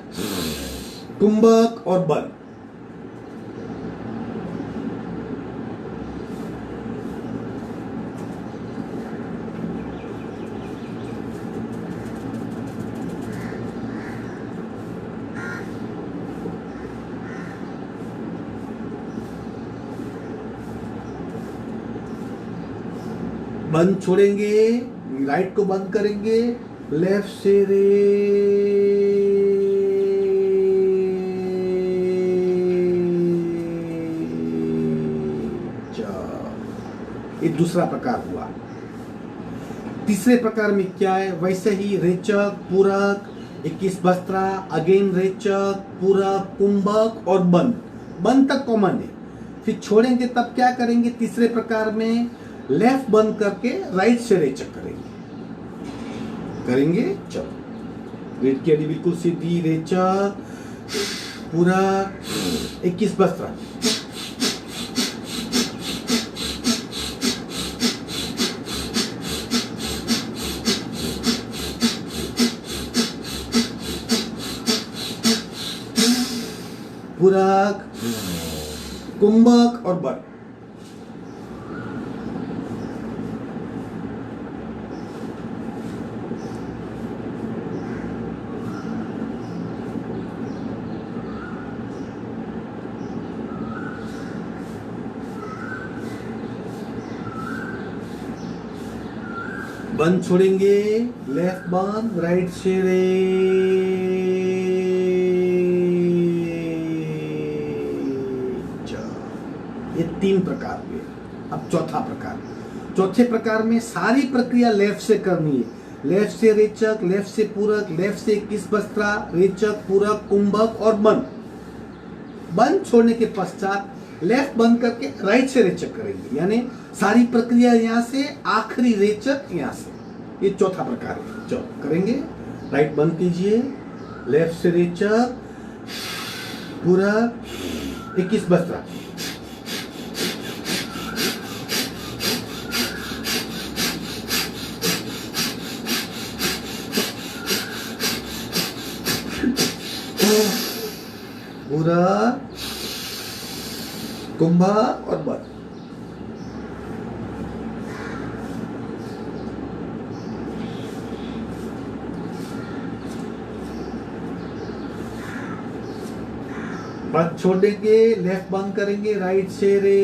कुंभक और बन। बंद छोड़ेंगे, राइट को बंद करेंगे, लेफ्ट से रे, ये दूसरा प्रकार हुआ। तीसरे प्रकार में क्या है, वैसे ही रेचक, पूरक, 21 बस्त्रा, अगेन रेचक, पूरक, कुंभक और बंद। बंद तक कॉमन है। फिर छोड़ेंगे तब क्या करेंगे, तीसरे प्रकार में लेफ्ट बंद करके राइट से रेचक करेंगे। चलो रेट की अड़ी बिल्कुल सीधी, रेचक, पूरक, 21 बस्त्रा, पूरक, कुंभक और बन। बंद छोड़ेंगे, लेफ्ट बंद, राइट से रे, ये 3 प्रकार हुए। अब चौथा प्रकार, चौथे प्रकार में सारी प्रक्रिया लेफ्ट से करनी है। लेफ्ट से रेचक, लेफ्ट से पूरक, लेफ्ट से 21 बस्त्रा, रेचक, पूरक, कुंभक और बंद। बंद छोड़ने के पश्चात लेफ्ट बंद करके राइट से रेचक करेंगे, यानी सारी प्रक्रिया यहाँ से, आखिरी रेचक यहाँ से। ये चौथा प्रकार है। चलो करेंगे, राइट बंद कीजिए, लेफ्ट से रेचक, पूरक, 21 बस्त्रा, पूरक, कुंभक और बन। बंद छोड़ देंगे, लेफ्ट बंद करेंगे, राइट से रे,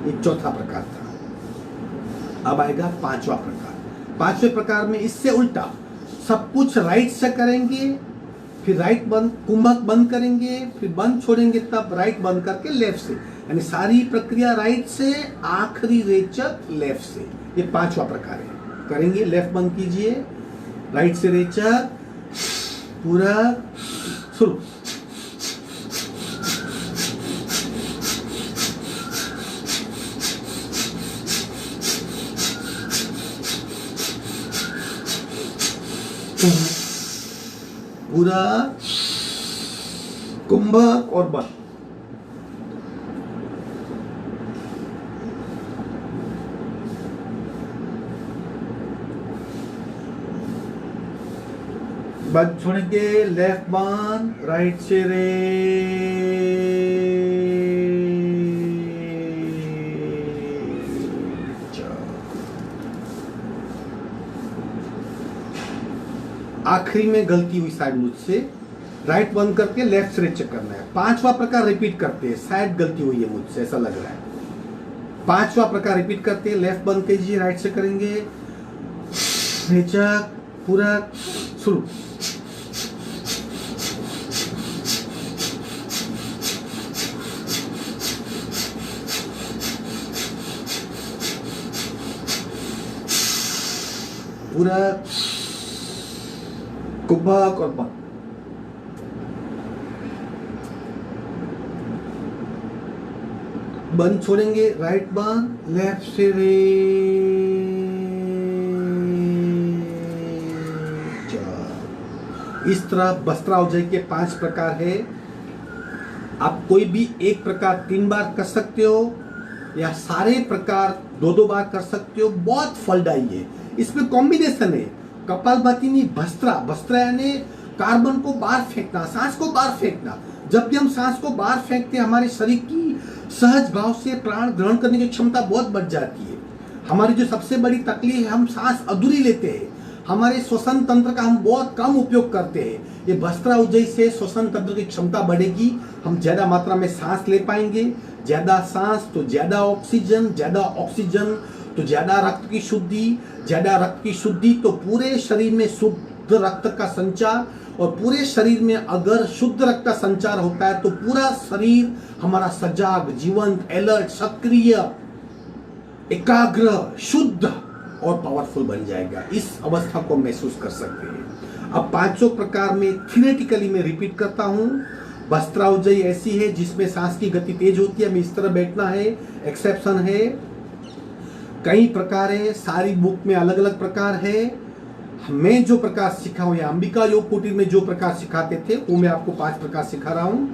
ये चौथा प्रकार था। अब आएगा पांचवा प्रकार। पांचवे प्रकार में इससे उल्टा, सब कुछ राइट से करेंगे, फिर राइट बंद, कुंभक बंद करेंगे, फिर बंद छोड़ेंगे, तब राइट बंद करके लेफ्ट से, यानी सारी प्रक्रिया राइट से, आखिरी रेचक लेफ्ट से। ये पांचवा प्रकार है। करेंगे, लेफ्ट बंद कीजिए, राइट से रेचक, पूरा शुरू। पूरा, कुंभक और बन। बंद छोड़ेंगे, लेफ्ट बंद, राइट से रे, आखिरी में गलती हुई शायद मुझसे, राइट बंद करके लेफ्ट से रेचक करना है। पांचवा प्रकार रिपीट करते हैं, शायद गलती हुई है मुझसे, ऐसा लग रहा है। पांचवा प्रकार रिपीट करते हैं, लेफ्ट बंद कीजिए, राइट से करेंगे, रेचक, पूरा शुरू। पूरा, कुंभक और बन। बंद छोड़ेंगे, राइट बंद, लेफ्ट से रे, इस तरह वस्त्रावजय के 5 प्रकार है। आप कोई भी एक प्रकार 3 बार कर सकते हो, या सारे प्रकार दो बार कर सकते हो, बहुत फलदायी है। इसमें कॉम्बिनेशन है कपालभाति भस्त्रा। भस्त्रा यानी कार्बन को बाहर फेंकना, सांस को बाहर फेंकना। जब भी हम सांस को बाहर फेंकते हैं हमारे शरीर की सहज भाव से प्राण ग्रहण करने की क्षमता बहुत बढ़ जाती है। हमारी जो सबसे बड़ी तकलीफ है, हम सांस अधूरी लेते हैं, हमारे श्वसन तंत्र का हम बहुत कम उपयोग करते हैं। ये भस्त्रा उज्जयी से श्वसन तंत्र की क्षमता बढ़ेगी, हम ज्यादा मात्रा में सांस ले पाएंगे। ज्यादा सांस तो ज्यादा ऑक्सीजन, ज्यादा ऑक्सीजन तो ज्यादा रक्त की शुद्धि, ज्यादा रक्त की शुद्धि तो पूरे शरीर में शुद्ध रक्त का संचार, और पूरे शरीर में अगर शुद्ध रक्त का संचार होता है तो पूरा शरीर हमारा सजाग, जीवंत, अलर्ट, सक्रिय, एकाग्र, शुद्ध और पावरफुल बन जाएगा। इस अवस्था को महसूस कर सकते हैं। अब पांचों प्रकार में थियोरेटिकली मैं रिपीट करता हूं। भस्त्रा उज्जयी ऐसी है जिसमें सांस की गति तेज होती है, हमें इस तरह बैठना है, एक्सेप्शन है। कई प्रकार है, सारी बुक में अलग अलग प्रकार है। मैं जो प्रकार सिखा हूं या अंबिका योग कुटीर में जो प्रकार सिखाते थे वो मैं आपको 5 प्रकार सिखा रहा हूं।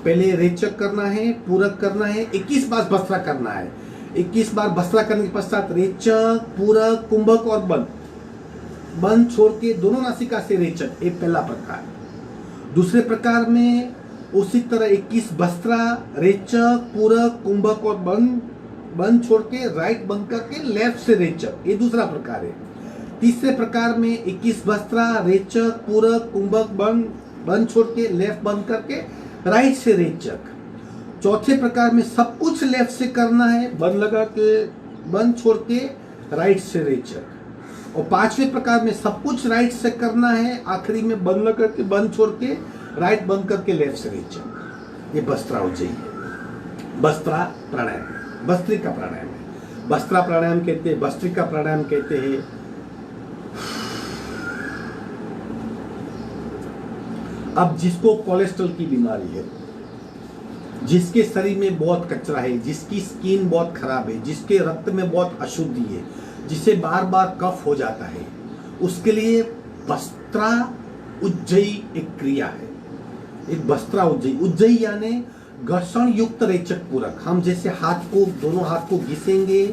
पहले रेचक करना है, पूरक करना है, 21 बार भस्त्रा करना है। 21 बार भस्त्रा करने के पश्चात रेचक, पूरक, कुंभक और बंद। बंद छोड़ के दोनों नासिका से रेचक, एक पहला प्रकार। दूसरे प्रकार में उसी तरह 21 भस्त्रा, रेचक, पूरक, कुंभक और बंद। बंद छोड़ के राइट बंद करके लेफ्ट से रेचक, ये दूसरा प्रकार है। तीसरे प्रकार में 21 भस्त्रा, रेचक, पूरक, कुंभक, बंद छोड़ के लेफ्ट बंद करके राइट से रेचक। चौथे प्रकार में सब कुछ लेफ्ट से करना है, बंद लगा के, बंद छोड़ के राइट से रेचक। और पांचवें प्रकार में सब कुछ राइट से करना है, आखिरी में बंद लगा के, बंद छोड़ के राइट बंद करके लेफ्ट से रेचक। ये भस्त्रा उज्जयी है। भस्त्रा प्राणायाम, भस्त्रिका प्राणायाम है। भस्त्रा प्राणायाम कहते हैं, भस्त्रिका प्राणायाम कहते हैं। अब जिसको कोलेस्ट्रॉल की बीमारी है, जिसके शरीर में बहुत कचरा है, जिसकी स्किन बहुत खराब है, जिसके रक्त में बहुत अशुद्धि है, जिसे बार बार कफ हो जाता है, उसके लिए भस्त्रा उज्जयी एक क्रिया है। एक भस्त्रा उज्जयी, उज्जयी यानी घर्षण युक्त रेचक पूरक। हम जैसे हाथ को, दोनों हाथ को घिसेंगे,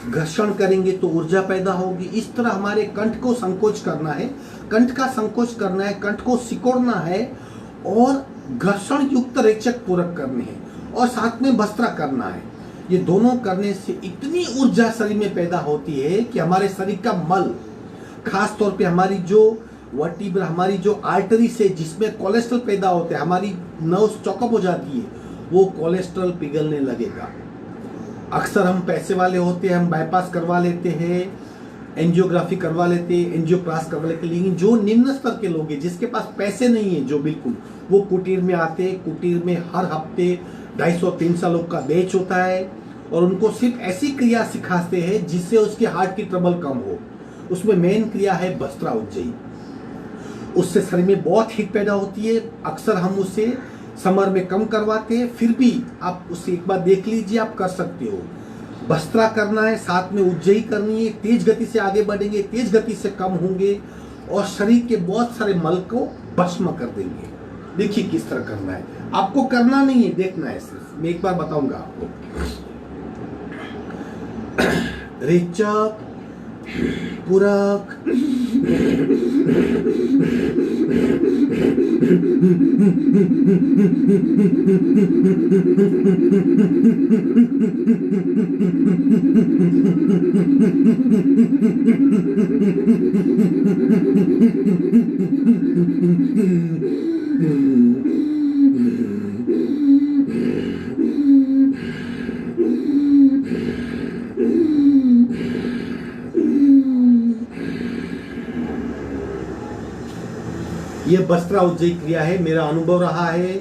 घर्षण करेंगे तो ऊर्जा पैदा होगी। इस तरह हमारे कंठ को संकोच करना है, कंठ का संकोच करना है, कंठ को सिकोड़ना है और घर्षण युक्त रेचक पूरक करने हैं और साथ में भस्त्रा करना है। ये दोनों करने से इतनी ऊर्जा शरीर में पैदा होती है कि हमारे शरीर का मल, खास तौर पे हमारी जो वर्टिब्रा, हमारी जो आर्टरी से जिसमें कोलेस्ट्रॉल पैदा होते हैं, हमारी नर्व्स चौकअप हो जाती है, वो कोलेस्ट्रॉल पिघलने लगेगा। अक्सर हम पैसे वाले होते हैं, हम बाईपास करवा लेते हैं, एंजियोग्राफी करवा लेते हैं, एंजियोप्लास्ट करवा लेते हैं, लेकिन जो निम्न स्तर के लोग हैं, जिसके पास पैसे नहीं है, जो बिल्कुल, वो कुटीर में आते हैं। कुटीर में हर हफ्ते 250-300 लोग का बैच होता है और उनको सिर्फ ऐसी क्रिया सिखाते हैं जिससे उसके हार्ट की ट्रबल कम हो। उसमें मेन क्रिया है भस्त्रा उज्जयी। उससे शरीर में बहुत हीट पैदा होती है। अक्सर हम उसे समर में कम करवाते हैं, फिर भी आप उसे एक बार देख लीजिए, आप कर सकते हो। भस्त्रा करना है, साथ में उज्जयी करनी है। तेज गति से आगे बढ़ेंगे, तेज गति से कम होंगे और शरीर के बहुत सारे मल को भस्म कर देंगे। देखिए किस तरह करना है, आपको करना नहीं है, देखना है सिर्फ। मैं एक बार बताऊंगा आपको। रेचक, पूरक, ये भस्त्रा उज्जयी क्रिया है। मेरा अनुभव रहा है,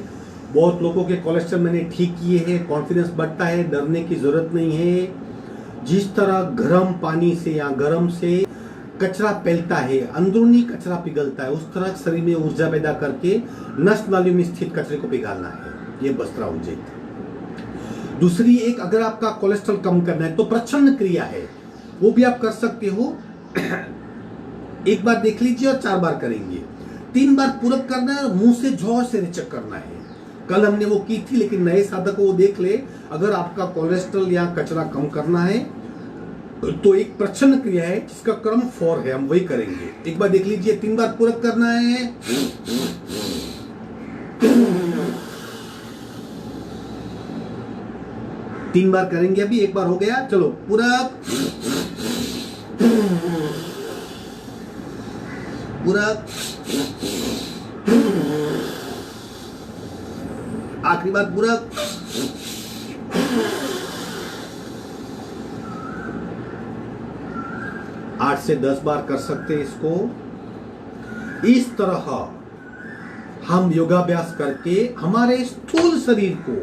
बहुत लोगों के कोलेस्ट्रॉल मैंने ठीक किए हैं, कॉन्फिडेंस बढ़ता है, डरने की जरूरत नहीं है। जिस तरह गर्म पानी से या गर्म से कचरा फैलता है, अंदरूनी कचरा पिघलता है, उस तरह शरीर में ऊर्जा पैदा करके नस नालियों में स्थित कचरे को पिघालना है। ये भस्त्रा उज्जयी। दूसरी एक, अगर आपका कोलेस्ट्रॉल कम करना है तो प्रच्छन्न क्रिया है, वो भी आप कर सकते हो। एक बार देख लीजिए और 4 बार करेंगे। 3 बार पूरक करना है और मुंह से जोर से रेचक करना है। कल हमने वो की थी, लेकिन नए साधक को वो देख ले। अगर आपका कोलेस्ट्रॉल या कचरा कम करना है तो एक प्रच्छन्न क्रिया है जिसका क्रम फॉर है, हम वही करेंगे। एक बार देख लीजिए, 3 बार पूरक करना है। तीन बार करेंगे, अभी एक बार हो गया, चलो पूरक पूरक, आखिरी बार पूरक। आठ से 10 बार कर सकते हैं इसको। इस तरह हम योगाभ्यास करके हमारे स्थूल शरीर को,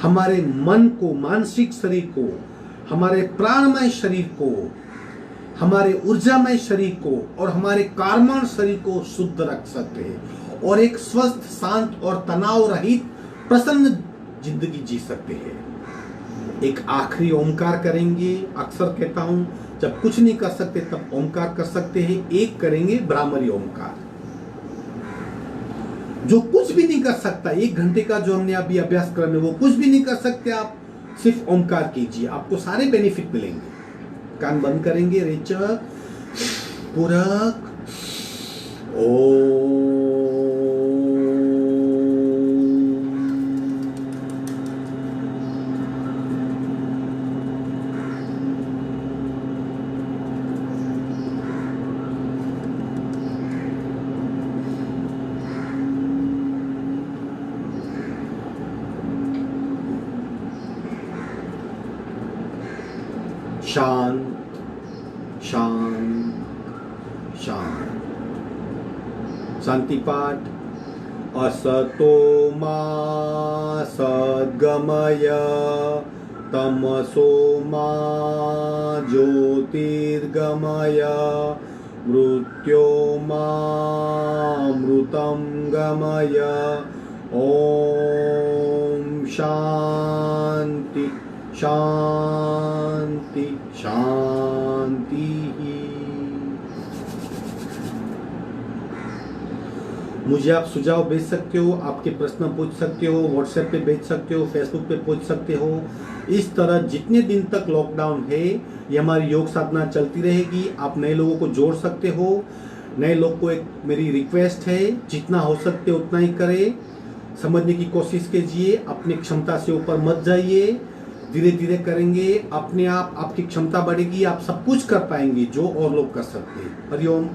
हमारे मन को, मानसिक शरीर को, हमारे प्राणमय शरीर को, हमारे ऊर्जामय शरीर को और हमारे कार्बन शरीर को शुद्ध रख सकते हैं और एक स्वस्थ, शांत और तनाव रहित प्रसन्न जिंदगी जी सकते हैं। एक आखिरी ओमकार करेंगे। अक्सर कहता हूं, जब कुछ नहीं कर सकते तब ओमकार कर सकते हैं। एक करेंगे ब्राह्मरी ओमकार, जो कुछ भी नहीं कर सकता। 1 घंटे का जो हमने अभी अभ्यास कर वो कुछ भी नहीं कर सकते, आप सिर्फ ओमकार कीजिए, आपको सारे बेनिफिट मिलेंगे। कान बंद करेंगे, रेचक, पूरक, ओम। शांत शांत शांत। शांति पाठ। असतो मा सद्गमय तमसो मा ज्योतिर्गमय मृत्यो मा मृतं गमय। ओम शांति शांति शांति। मुझे आप सुझाव भेज सकते हो, आपके प्रश्न पूछ सकते हो, व्हाट्सएप पे भेज सकते हो, फेसबुक पे पूछ सकते हो। इस तरह जितने दिन तक लॉकडाउन है ये हमारी योग साधना चलती रहेगी। आप नए लोगों को जोड़ सकते हो। नए लोग को एक मेरी रिक्वेस्ट है, जितना हो सकते उतना ही करें, समझने की कोशिश कीजिए, अपनी क्षमता से ऊपर मत जाइए। धीरे धीरे करेंगे, अपने आप आपकी क्षमता बढ़ेगी, आप सब कुछ कर पाएंगे जो और लोग कर सकते हैं। हरिओम।